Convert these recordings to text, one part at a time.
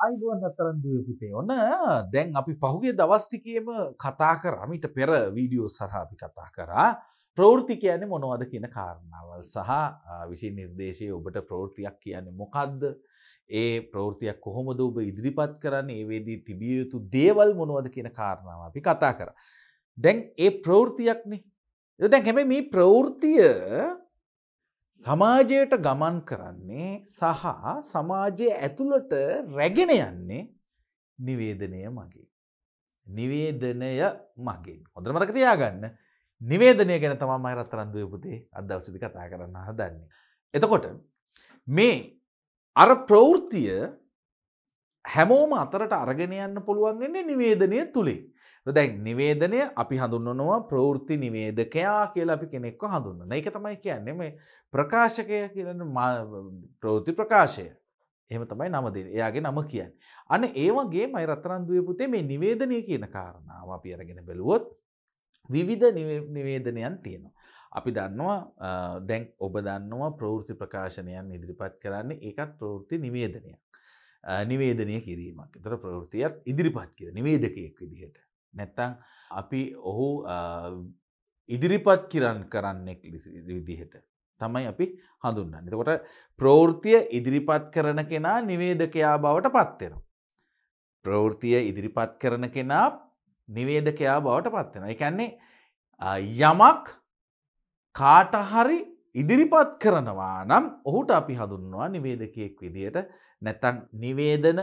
අයිබෝන් අතරන් දුවේ පුතේ. ඔන්න දැන් අපි පහුගිය දවස් ටිකේම කතා කරා. ඊට පෙර වීඩියෝ සරහා අපි කතා කරා. ප්‍රවෘත්ති කියන්නේ මොනවද කියන කාරණාවල් සහ විශේෂ නිර්දේශයේ ඔබට ප්‍රවෘත්තියක් කියන්නේ මොකද්ද? ඒ ප්‍රවෘත්තියක් කොහොමද ඔබ ඉදිරිපත් කරන්නේ? ඒ වේදී තිබිය යුතු දේවල් මොනවද කියන කාරණාව අපි කතා කරා. දැන් ඒ ප්‍රවෘත්තියක්නේ. දැන් හැබැයි මේ ප්‍රවෘත්තිය සමාජයට ගමන් කරන්නේ සහ සමාජයේ ඇතුළට රැගෙන යන්නේ නිවේදනය මගින්. නිවේදනය මගින්. හොඳට මතක තියාගන්න. නිවේදනය ගැන තමයි මම රත්තරන් දුවේ පුතේ අද දවසේදී කතා කරන්න හදන්නේ. එතකොට මේ අර ප්‍රවෘත්තිය හැමෝම අතරට අරගෙන යන්න පුළුවන් වෙන්නේ නිවේදනය තුලින්. දැන් නිවේදනය අපි හඳුන්වනවා ප්‍රවෘත්ති නිවේදකයා කියලා අපි කෙනෙක්ව හඳුන්වනවා. ඒක තමයි කියන්නේ මේ ප්‍රකාශකය කියලා ප්‍රවෘත්ති ප්‍රකාශය. එහෙම තමයි නම දෙන්නේ. එයාගේ නම කියන්නේ. අන්න ඒ වගේ මයි රත්තරන් දුවේ පුතේ මේ නිවේදනය කියන කාරණාව අපි අරගෙන බැලුවොත් විවිධ නිවේදනයන් තියෙනවා. අපි දන්නවා දැන් ඔබ දන්නවා ප්‍රවෘත්ති ප්‍රකාශනයන් ඉදිරිපත් කරන්නේ ඒකත් ප්‍රවෘත්ති නිවේදනයක්. නිවේදනය කිරීමක්. ඒතර ප්‍රවෘත්තියක් ඉදිරිපත් කිරීම නිවේදකයෙක් විදිහට. නැත්තම් අපි ඔහු ඉදිරිපත් කරන්නෙක් විදිහට තමයි අපි හඳුන්වන්නේ. එතකොට ප්‍රවෘත්තිය ඉදිරිපත් කරන කෙනා නිවේදකයා බවට පත් වෙනවා. ප්‍රවෘත්තිය ඉදිරිපත් කරන කෙනා නිවේදකයා බවට පත් වෙනවා. ඒ කියන්නේ යමක් කාට හරි ඉදිරිපත් කරනවා නම් ඔහුට අපි හඳුන්වනවා නිවේදකයෙක් විදිහට. නැත්තම් නිවේදන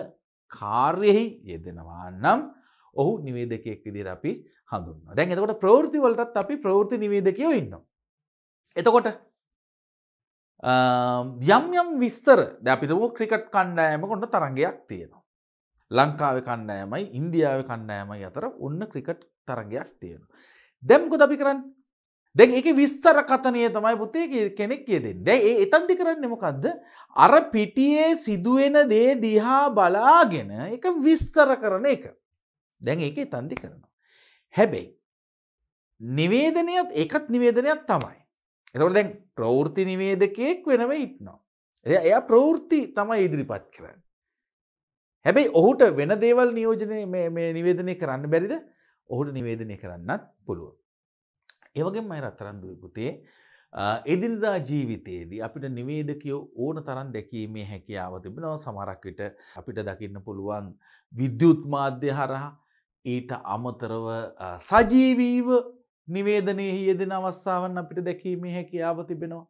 කාර්යෙහි යෙදෙනවා නම් ඔහු නිවේදකයෙක් විදිහට අපි හඳුන්වනවා. දැන් එතකොට ප්‍රවෘත්ති වලටත් අපි ප්‍රවෘත්ති නිවේදකයෝ ඉන්නවා. එතකොට යම් විස්තර දැන් අපි දුමු ක්‍රිකට් කණ්ඩායමක ඔන්න තරගයක් තියෙනවා. ලංකාවේ කණ්ඩායමයි ඉන්දියාවේ කණ්ඩායමයි අතර ඔන්න ක්‍රිකට් තරගයක් තියෙනවා. දැන් මොකද අපි කරන්නේ? දැන් ඒකේ විස්තර කතනය තමයි පුතේ කෙනෙක් කියදෙන්නේ. දැන් ඒ එතනදි කරන්නේ මොකද්ද? අර පිටියේ සිදුවෙන දේ දිහා බලාගෙන ඒක විස්තර කරන එක. දැන් ඒක එතනදි කරනවා. හැබැයි නිවේදනයත් ඒකත් නිවේදනයක් තමයි. එතකොට දැන් ප්‍රවෘත්ති නිවේදකයෙක් වෙනම ඉන්නවා. එයා ප්‍රවෘත්ති තමයි ඉදිරිපත් කරන්නේ. හැබැයි ඔහුට වෙන දේවල් නියෝජනය මේ නිවේදනය කරන්න බැරිද? ඔහුට නිවේදනය කරන්නත් පුළුවන්. ඒ වගේම මම රත්තරන් දුවේ පුතේ එදිනදා ජීවිතයේදී අපිට නිවේදකයෝ ඕන තරම් දැකීමේ හැකියාව තිබෙනවා. සමහරක් විට අපිට දකින්න පුළුවන් විද්‍යුත් මාධ්‍ය හරහා ඊට අමතරව සජීවීව නිවේදනයේ යෙදෙන අවස්ථාවන් අපිට දැකීමේ හැකියාව තිබෙනවා.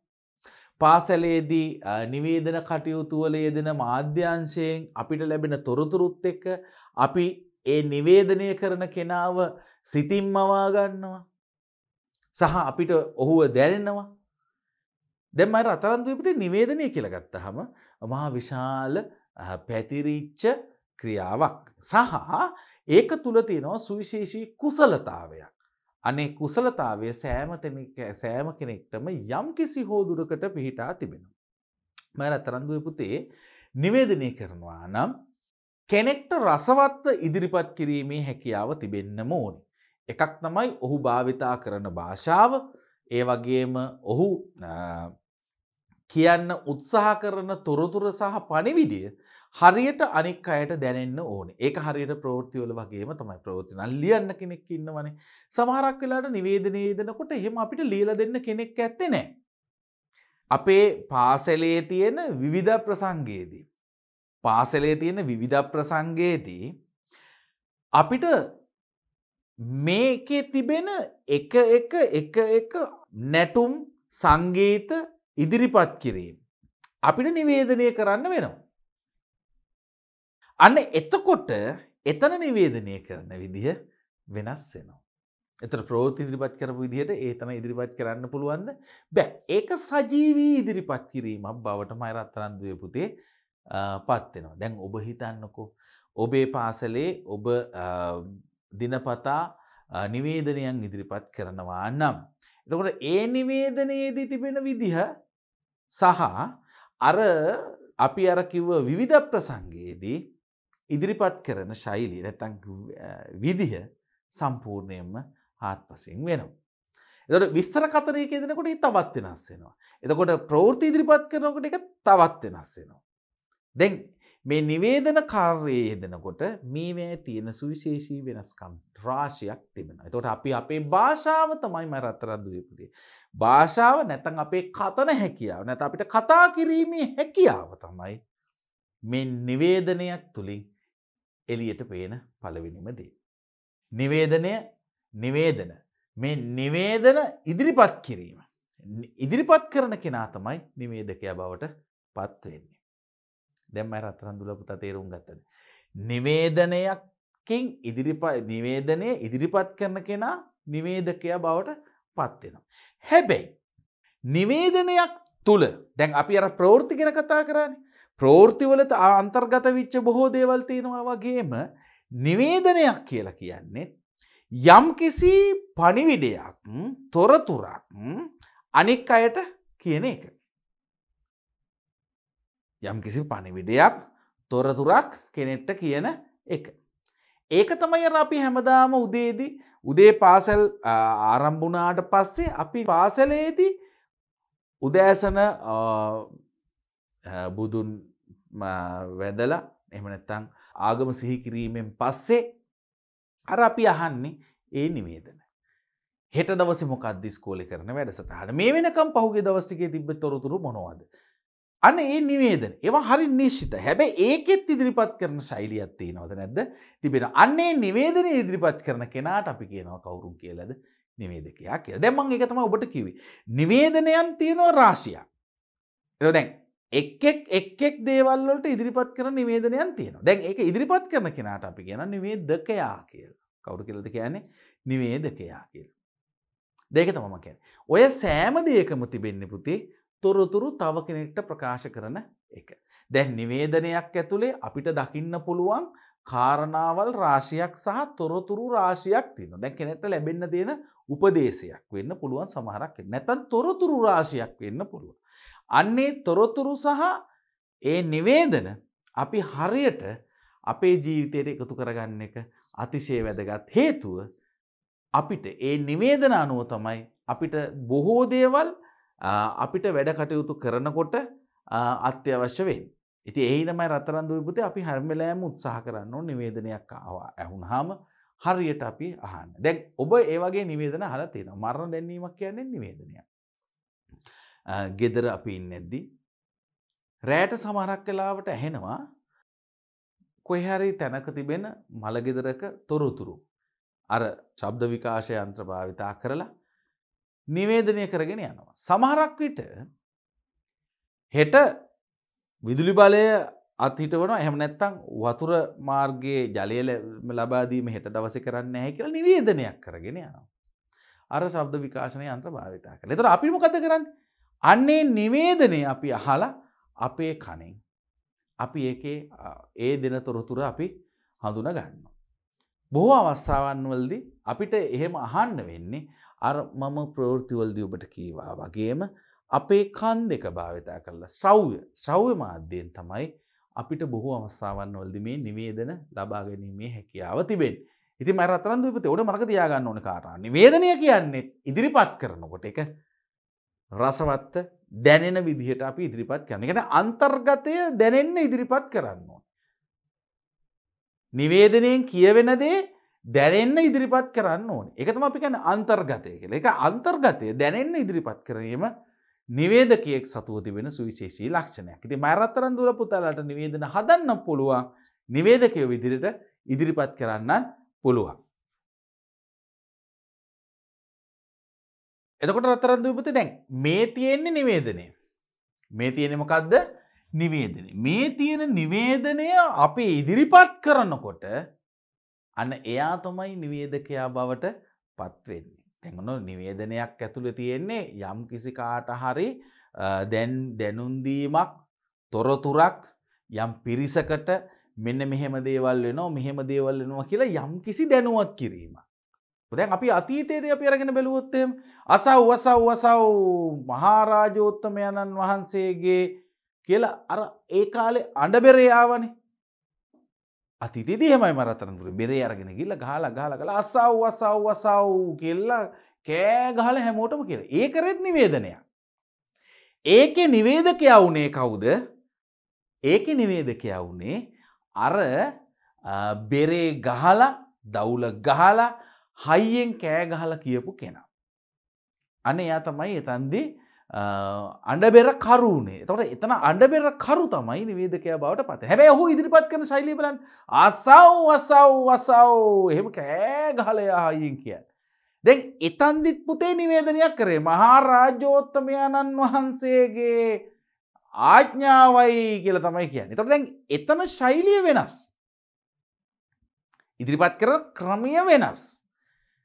පාසලේදී නිවේදන කටයුතු වල යෙදෙන මාධ්‍යාංශයෙන් අපිට ලැබෙන තොරතුරුත් එක්ක අපි ඒ නිවේදනය කරන කෙනාව සිතින් මවා ගන්නවා. සහ අපිට ඔහුව දැනෙනවා. දැන් මම රත්තරන් දුවේ පුතේ නිවේදනය කියලා ගත්තාම මහා විශාල පැතිරිච්ච ක්‍රියාවක්. සහ ඒක තුල තියෙනවා සුවිශේෂී කුසලතාවයක්. අනේ කුසලතාවය සෑම කෙනෙක්ටම යම් කිසි හෝදුරකට පිහිටා තිබෙනවා. මම රත්තරන් දුවේ පුතේ නිවේදනය කරනවා නම් කෙනෙක්ට රසවත්ව ඉදිරිපත් කිරීමේ හැකියාව තිබෙන්නම ඕනේ. එකක් තමයි ඔහු භාවිතා කරන භාෂාව. ඒ වගේම ඔහු කියන්න උත්සාහ කරන තොරතුරු සහ පණිවිඩය හරියට අනික් අයට දැනෙන්න ඕනේ. ඒක හරියට ප්‍රවෘත්ති වල වගේම තමයි. ප්‍රවෘත්ති නම් ලියන්න කෙනෙක් ඉන්නවනේ. සමහරක් වෙලාවට නිවේදනයේ දෙනකොට එහෙම අපිට ලියලා දෙන්න කෙනෙක් ඇත්තේ නැහැ. අපේ පාසලේ තියෙන විවිධ ප්‍රසංගයේදී අපිට මේකේ තිබෙන එක නැටුම් සංගීත ඉදිරිපත් කිරීම අපිට නිවේදනය කරන්න වෙනවා. අන්න එතකොට එතන නිවේදනය කරන විදිහ වෙනස් වෙනවා. එතන ප්‍රවෘත්ති ඉදිරිපත් කරපු විදිහට ඒ තමයි ඉදිරිපත් කරන්න පුළුවන්ද? බෑ. ඒක සජීවී ඉදිරිපත් කිරීමක් බවට මම රත්තරන් දුවේ පුතේ පත් වෙනවා. දැන් ඔබ හිතන්නකෝ ඔබේ පාසලේ ඔබ දිනපතා නිවේදනයන් ඉදිරිපත් කරනවා නම් එතකොට ඒ නිවේදනයේදී තිබෙන විදිහ සහ අර අපි අර කිව්ව විවිධ ප්‍රසංගයේදී ඉදිරිපත් කරන ශෛලිය නැත්නම් විදිහ සම්පූර්ණයෙන්ම හාත්පසින් වෙනවා. එතකොට විස්තර කතරයක යෙදෙනකොට ඒක තවත් වෙනස් වෙනවා. එතකොට ප්‍රවෘත්ති ඉදිරිපත් කරනකොට ඒක තවත් වෙනස් වෙනවා. දැන් මේ නිවේදන කාර්යයේ යෙදෙනකොට මේවැ තියෙන සුවිශේෂී වෙනස්කම් රාශියක් තිබෙනවා. එතකොට අපි අපේ භාෂාව තමයි මම රත්තරන් දුවේ පුතේ. භාෂාව නැත්නම් අපේ කතන හැකියාව නැත්නම් අපිට කතා කිරීමේ හැකියාව තමයි මේ නිවේදනයක් තුලින් එළියට පේන පළවෙනිම දේ. නිවේදන මේ නිවේදන ඉදිරිපත් කිරීම. ඉදිරිපත් කරන කෙනා තමයි නිවේදකයා බවට පත් වෙන්නේ. දැන් මම රත්තරන් දුල පුතා තේරුම් ගත්තද? නිවේදනයකින් නිවේදනය ඉදිරිපත් කරන කෙනා නිවේදකයා බවට පත් වෙනවා. හැබැයි නිවේදනයක් තුල දැන් අපි අර ප්‍රවෘත්ති ගැන කතා කරානේ. ප්‍රවෘත්ති වලට අන්තර්ගත වෙච්ච බොහෝ දේවල් තියෙනවා වගේම නිවේදනයක් කියලා කියන්නේ යම්කිසි පණිවිඩයක් තොරතුරක් අනික් අයට කියන එක. යම්කිසි පණිවිඩයක් තොරතුරක් කෙනෙක්ට කියන එක. ඒක තමයි අපි හැමදාම උදේ පාසල් ආරම්භ වුණාට පස්සේ අපි පාසලේදී උදෑසන බුදුන් වැඳලා එහෙම නැත්නම් ආගම සිහි කිරීමෙන් පස්සේ අර අපි අහන්නේ ඒ නිවේදන. හෙට දවසේ මොකක්ද ඉස්කෝලේ කරන වැඩසටහන? මේ වෙනකම් පහුගිය දවස් ටිකේ තිබ්බ තොරතුරු මොනවද? අන්න ඒ නිවේදන. ඒවා හරි නිශ්චිතයි. හැබැයි ඒකෙත් ඉදිරිපත් කරන ශෛලියක් තියෙනවද නැද්ද? තිබෙනවා. අන්න ඒ නිවේදනය ඉදිරිපත් කරන කෙනාට අපි කියනවා කවුරුන් කියලාද? නිවේදකයා කියලා. දැන් මම ඒක තමයි ඔබට කිව්වේ. නිවේදනයන් තියෙනවා රාශියක්. ඒක දැන් එක් දේවල් වලට ඉදිරිපත් කරන නිවේදනයන් තියෙනවා. දැන් ඒක ඉදිරිපත් කරන කෙනාට අපි කියනවා නිවේදකයා කියලා. කවුරු කියලාද කියන්නේ? නිවේදකයා කියලා. දෙක තමයි මම කියන්නේ. ඔය සෑම දෙයකම තිබෙන්නේ පුතේ තොරතුරු තව කෙනෙක්ට ප්‍රකාශ කරන එක. දැන් නිවේදනයක් ඇතුලේ අපිට දකින්න පුළුවන් කාරණාවල් රාශියක් සහ තොරතුරු රාශියක් තියෙනවා. දැන් කෙනෙක්ට ලැබෙන්න තියෙන උපදේශයක් වෙන්න පුළුවන් සමහරක්. නැත්නම් තොරතුරු රාශියක් වෙන්න පුළුවන්. අන්නේ තොරතුරු සහ ඒ නිවේදන අපි හරියට අපේ ජීවිතයට එකතු කරගන්න එක අතිශය වැදගත්. හේතුව අපිට ඒ නිවේදන අනුව තමයි අපිට බොහෝ දේවල් අපිට වැඩ කටයුතු කරනකොට අත්‍යවශ්‍ය වෙන්නේ. ඉතින් ඒ හින්දාමයි රත්තරන් දුවේ පුතේ අපි හැම වෙලාවෙම උත්සාහ කරන්න ඕන නිවේදනයක් ඇහුනහම හරියට අපි අහන්න. දැන් ඔබ ඒ වගේ නිවේදන අහලා තියෙනවා. මරණ දැන්වීමක් කියන්නේ නිවේදනයක්. ගෙදර අපි ඉන්නේද්දි රැයට සමහරක් වෙලාවට ඇහෙනවා කොහේ හරි තැනක තිබෙන මල ගෙදරක තොරතුරු. අර ශබ්ද විකාශ යන්ත්‍ර භාවිතා කරලා නිවේදනය කරගෙන යනවා. සමහරක් විට හෙට විදුලි බලය අත්හිටවනවා. එහෙම නැත්නම් වතුර මාර්ගයේ ජලය ලබා දීම හෙට දවසේ කරන්නේ නැහැ කියලා නිවේදනයක් කරගෙන යනවා. අර ශබ්ද විකාශන යන්ත්‍ර භාවිතා කරලා. ඒතර අපි මොකද කරන්නේ? අන්නේ නිවේදනය අපි අහලා අපේ කනෙන් අපි ඒකේ ඒ දෙන තොරතුරු අපි හඳුනා ගන්නවා. බොහෝ අවස්ථාවන් වලදී අපිට එහෙම අහන්න වෙන්නේ අර මම ප්‍රවෘත්ති වලදී ඔබට කීවා වගේම අපේ කන් දෙක භාවිතා කරලා ශ්‍රව්‍ය මාධ්‍යයෙන් තමයි අපිට බොහෝ අවස්ථාවන් වලදී මේ නිවේදන ලබා ගැනීමේ හැකියාව තිබෙන්නේ. ඉතින් මම රත්තරන් දුවේ පුතේ උඩ මතක තියාගන්න ඕන කාරණා. නිවේදනය කියන්නේ ඉදිරිපත් කරනකොට ඒක රසවත් දැනෙන විදිහට අපි ඉදිරිපත් කරනවා. ඒ කියන්නේ අන්තර්ගතය දැනෙන්න ඉදිරිපත් කරන්න ඕන. නිවේදනයෙන් කියවෙන දේ දැනෙන්න ඉදිරිපත් කරන්න ඕනේ. ඒක තමයි අපි කියන්නේ අන්තර්ගතය කියලා. ඒක අන්තර්ගතය දැනෙන්න ඉදිරිපත් කිරීම නිවේදකයෙක් සතුව තිබෙන සුවිශේෂී ලක්ෂණයක්. ඉතින් මම රත්තරන් දුර පුතාලාට නිවේදන හදන්න පුළුවන්. නිවේදකයෝ විදිහට ඉදිරිපත් කරන්නත් පුළුවන්. එතකොට රත්තරන් දුව පුතේ දැන් මේ තියෙන්නේ නිවේදනය. මේ තියෙන්නේ මොකද්ද? නිවේදනය. මේ තියෙන නිවේදනය අපි ඉදිරිපත් කරනකොට අන්න එයා තමයි නිවේදකයා බවට පත් වෙන්නේ. දැන් ඔන්න නිවේදනයක් ඇතුලේ තියෙන්නේ යම් කිසි කාට හරි දැනුම් දීමක් තොරතුරක් යම් පිරිසකට මෙන්න මෙහෙම දේවල් වෙනවා කියලා යම් කිසි දැනුවක් කිරීමක්. දැන් අපි අතීතයේදී අපි අරගෙන බැලුවොත් එහෙම අසව් මහරජෝත්තමයන්න් වහන්සේගේ කියලා අර ඒ කාලේ අඬබෙරේ ආවනේ. අතීතයේදී එහෙමයි මම රත්තරන් දුවේ බෙරේ අරගෙන ගිහලා ගහලා අසව් කියලා කෑ ගහලා හැමෝටම කියලා. ඒ කරෙත් නිවේදනයක්. ඒකේ නිවේදකයා උනේ කවුද? ඒකේ නිවේදකයා වුණේ අර බෙරේ ගහලා දවුල ගහලා හයියෙන් කෑ ගහලා කියපු කෙනා. අනේ එයා තමයි එතනදී අඬබෙර කරු උනේ. එතකොට එතන අඬබෙර කරු තමයි නිවේදකයා බවට පත් වෙන්නේ. හැබැයි ඔහු ඉදිරිපත් කරන ශෛලිය බලන්න. අසව් එහෙම කෑ ගහලා එයා හයියෙන් කියන්නේ. දැන් එතන්දිත් පුතේ නිවේදනයක් කරේ මහා රාජ්‍යෝත්තමයන්න් වහන්සේගේ ආඥාවයි කියලා තමයි කියන්නේ. එතකොට දැන් එතන ශෛලිය වෙනස්. ඉදිරිපත් කරන ක්‍රමය වෙනස්.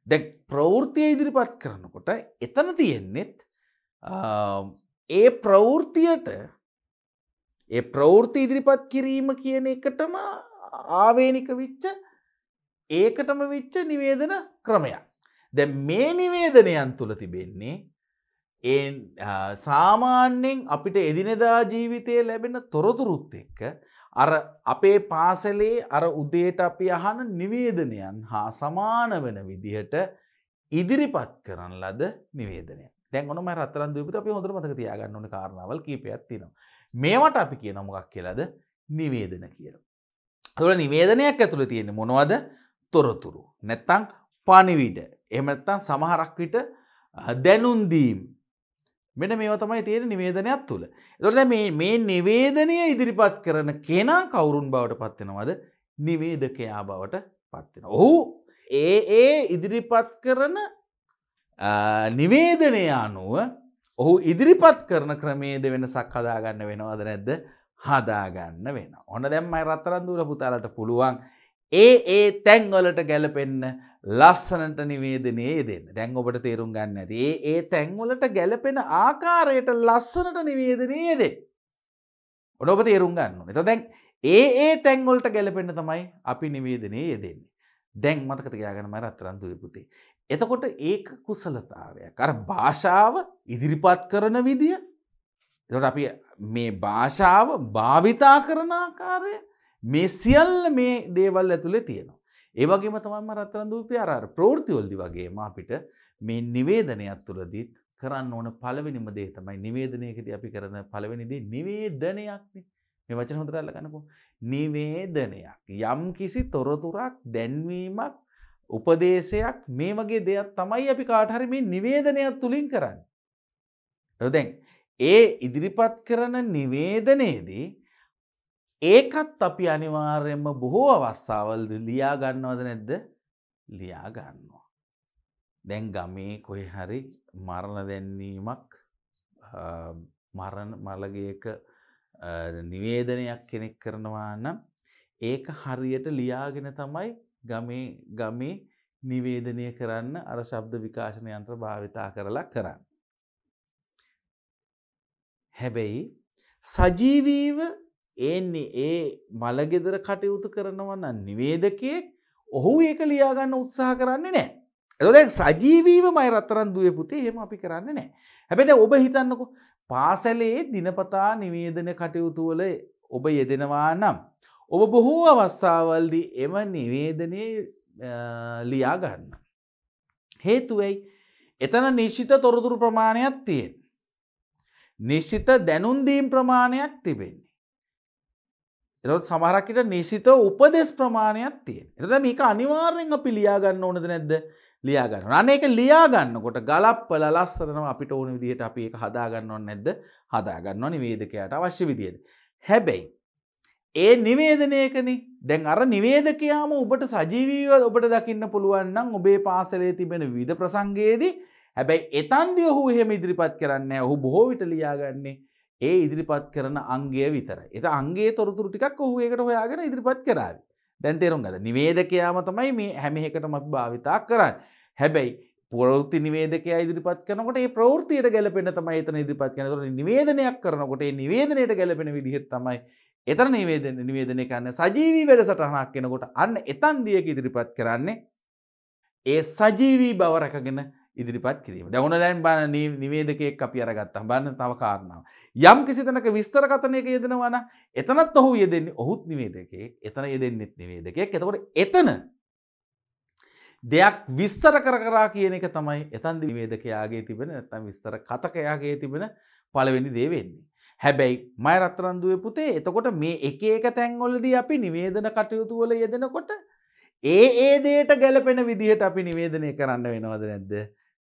දැන් ප්‍රවෘත්තිය ඉදිරිපත් කරනකොට එතන තියෙන්නේ ඒ ප්‍රවෘත්තියට ඒ ප්‍රවෘත්ති ඉදිරිපත් කිරීම කියන එකටම ආවේනික වෙච්ච ඒකටම වෙච්ච නිවේදන ක්‍රමයක්. දැන් මේ නිවේදනයන් තුල තිබෙන්නේ සාමාන්‍යයෙන් අපිට එදිනෙදා ජීවිතයේ ලැබෙන තොරතුරුත් එක්ක අර අපේ පාසලේ අර උදේට අපි අහන නිවේදනයන් හා සමාන වෙන විදිහට ඉදිරිපත් කරන ලද නිවේදනය. දැන් ඔන්න මම රත්තරන් දීපුත් අපි හොඳට මතක තියාගන්න ඕනේ කාරණාවල් කීපයක් තියෙනවා. මේවට අපි කියනවා මොකක් කියලාද? නිවේදන කියලා. ඒතකොට නිවේදනයක් ඇතුළේ තියෙන්නේ මොනවද? තොරතුරු. නැත්තම් පණිවිඩ. එහෙම නැත්තම් සමහරක් විට දැනුම් දීම්. මෙන්න මේවා තමයි තියෙන නිවේදනයක් තුල. ඒතකොට දැන් මේ නිවේදනය ඉදිරිපත් කරන කෙනා කවුරුන් බවට පත් වෙනවද? නිවේදකයා බවට පත් වෙනවා. ඔහු ඒ ඉදිරිපත් කරන නිවේදනය අනුව ඔහු ඉදිරිපත් කරන ක්‍රමයේද වෙනසක් හදාගන්න වෙනවද නැද්ද? හදාගන්න වෙනවා. ඔන්න දැන් මම රත්තරන් දුර පුතාලට පුළුවන් ඒ තැන් වලට ගැලපෙන්න ලස්සනට නිවේදනයේ යෙදෙන්න. දැන් ඔබට තේරුම් ගන්න ඇති. ඒ තැන් වලට ගැලපෙන ආකාරයට ලස්සනට නිවේදනයේ යෙදෙන්න. ඔන්න ඔබ තේරුම් ගන්න ඕනේ. එතකොට දැන් ඒ තැන් වලට ගැලපෙන්න තමයි අපි නිවේදනයේ යෙදෙන්නේ. දැන් මතක තියාගන්න මම රත්තරන් දුවේ පුතේ. එතකොට ඒක කුසලතාවයක්. අර භාෂාව ඉදිරිපත් කරන විදිය. එතකොට අපි මේ භාෂාව භාවිතා කරන ආකාරය මේ සියල්ල මේ දේවල් ඇතුලේ තියෙනවා. ඒ වගේම තමයි මම රත්තරන් දුවේ අර ප්‍රවෘත්ති වලදී වගේම අපිට මේ නිවේදනයක් තුලදීත් කරන්න ඕන පළවෙනිම දේ තමයි නිවේදනයකදී අපි කරන පළවෙනි දේ නිවේදනයක්නේ. මේ වචන හොඳට අල්ලගන්නකෝ. නිවේදනයක්. යම් කිසි තොරතුරක් දැන්වීමක් උපදේශයක් මේ වගේ දෙයක් තමයි අපි කාට හරි මේ නිවේදනයක් තුලින් කරන්නේ. දැන් ඒ ඉදිරිපත් කරන නිවේදනයේදී ඒකත් අපි අනිවාර්යයෙන්ම බොහෝ අවස්ථාවලදී ලියා ගන්නවද නැද්ද? ලියා ගන්නවා. දැන් ගමේ කොහේ හරි මරණ දැන්වීමක් මළගේක නිවේදනයක් කෙනෙක් කරනවා නම් ඒක හරියට ලියාගෙන තමයි ගමේ නිවේදනය කරන්න අර ශබ්ද විකාශන යන්ත්‍ර භාවිතා කරලා කරන්න. හැබැයි සජීවීව ඒ මළගෙදර කටයුතු කරනවා නම් නිවේදකයෙක් ඔහු ඒක ලියා ගන්න උත්සාහ කරන්නේ නැහැ. එතකොට දැන් සජීවීවමයි රත්තරන් දුවේ පුතේ එහෙම අපි කරන්නේ නැහැ. හැබැයි දැන් ඔබ හිතන්නකෝ පාසලේ දිනපතා නිවේදන කටයුතු වල ඔබ යෙදෙනවා නම් ඔබ බොහෝ අවස්ථාවලදී එම නිවේදනයේ ලියා ගන්න. හේතුව ඇයි? එතන නිශ්චිත තොරතුරු ප්‍රමාණයක් තියෙන. නිශ්චිත දැනුම් දීම් ප්‍රමාණයක් තිබෙන්නේ. එතකොට සමහරක් විට නිශ්චිත උපදේශ ප්‍රමාණයක් තියෙන. එතකොට මේක අනිවාර්යෙන් අපි ලියා ගන්න ඕනද නැද්ද? ලියා ගන්න ඕන. අනේ ඒක ලියා ගන්නකොට ගලප්පලා ලස්සනම අපිට ඕන විදිහට අපි ඒක හදා ගන්න ඕන නැද්ද? හදා ගන්නවා නිවේදකයාට අවශ්‍ය විදිහට. හැබැයි ඒ නිවේදනයකනේ දැන් අර නිවේදකයාම ඔබට සජීවීව ඔබට දකින්න පුළුවන් නම් ඔබේ පාසලේ තිබෙන විවිධ ප්‍රසංගයේදී හැබැයි එතන්දී ඔහු එහෙම ඉදිරිපත් කරන්නේ නැහැ. ඔහු බොහෝ විට ලියාගන්නේ ඒ ඉදිරිපත් කරන අංගය විතරයි. ඒක අංගයේ තොරතුරු ටිකක් ඔහු ඒකට හොයාගෙන ඉදිරිපත් කරાવી. දැන් තේරුම් ගන්න. නිවේදකයාම තමයි මේ හැම එකටම අපි භාවිතා කරන්නේ. හැබැයි ප්‍රවෘත්ති නිවේදකයා ඉදිරිපත් කරනකොට ඒ ප්‍රවෘත්තියට ගැලපෙන තමයි එතන ඉදිරිපත් කරන්නේ. ඒතකොට නිවේදනයක් කරනකොට ඒ නිවේදනයට ගැලපෙන විදිහට තමයි එතන නිවේදනය කරන්නේ. සජීවී වැඩසටහනක් වෙනකොට අන්න එතන්දී ඒක ඉදිරිපත් කරන්නේ ඒ සජීවී බව රැකගෙන ඉදිරිපත් කිරීම. දැන් ඔන්න දැන් බලන්න නිවේදකයෙක් අපි අරගත්තාම බලන්න තව කාරණාවක්. යම් කිසි තැනක විස්තර කතනයක යෙදෙනවා නම් එතනත් ඔහු යෙදෙන්නේ ඔහුත් නිවේදකයෙක්. එතන යෙදෙන්නෙත් නිවේදකයෙක්. එතකොට එතන දෙයක් විස්තර කර කියන එක තමයි එතනදී නිවේදකයාගේ තිබෙන නැත්නම් විස්තර කතකයාගේ තිබෙන පළවෙනි දේ වෙන්නේ. හැබැයි මය රත්තරන් දුවේ පුතේ එතකොට මේ එක එක තැන්වලදී අපි නිවේදන කටයුතු වල යෙදෙනකොට ඒ දේට ගැලපෙන විදිහට අපි නිවේදනය කරන්න වෙනවද නැද්ද?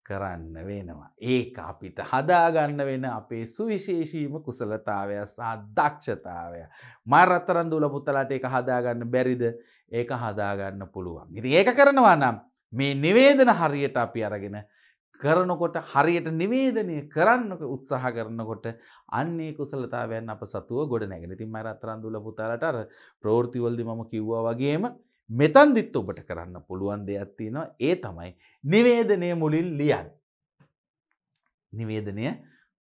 කරන්න වෙනවා. ඒක අපිට හදාගන්න වෙන අපේ සුවිශේෂීම කුසලතාවය සහ දක්ෂතාවය. මය රත්තරන් දුවල පුතලාට ඒක හදාගන්න බැරිද? ඒක හදාගන්න පුළුවන්. ඉතින් ඒක කරනවා නම් මේ නිවේදන හරියට අපි අරගෙන කරනකොට හරියට නිවේදනය කරන්න උත්සාහ කරනකොට අන්නේ කුසලතාවයන් අප සතුව ගොඩ නැගෙන. ඉතින් මම රත්තරන් දුවල පුතාලට අර ප්‍රවෘත්ති වලදී මම කිව්වා වගේම මෙතනදිත් ඔබට කරන්න පුළුවන් දෙයක් තියෙනවා. ඒ තමයි නිවේදනය මුලින් ලියන්න. නිවේදනය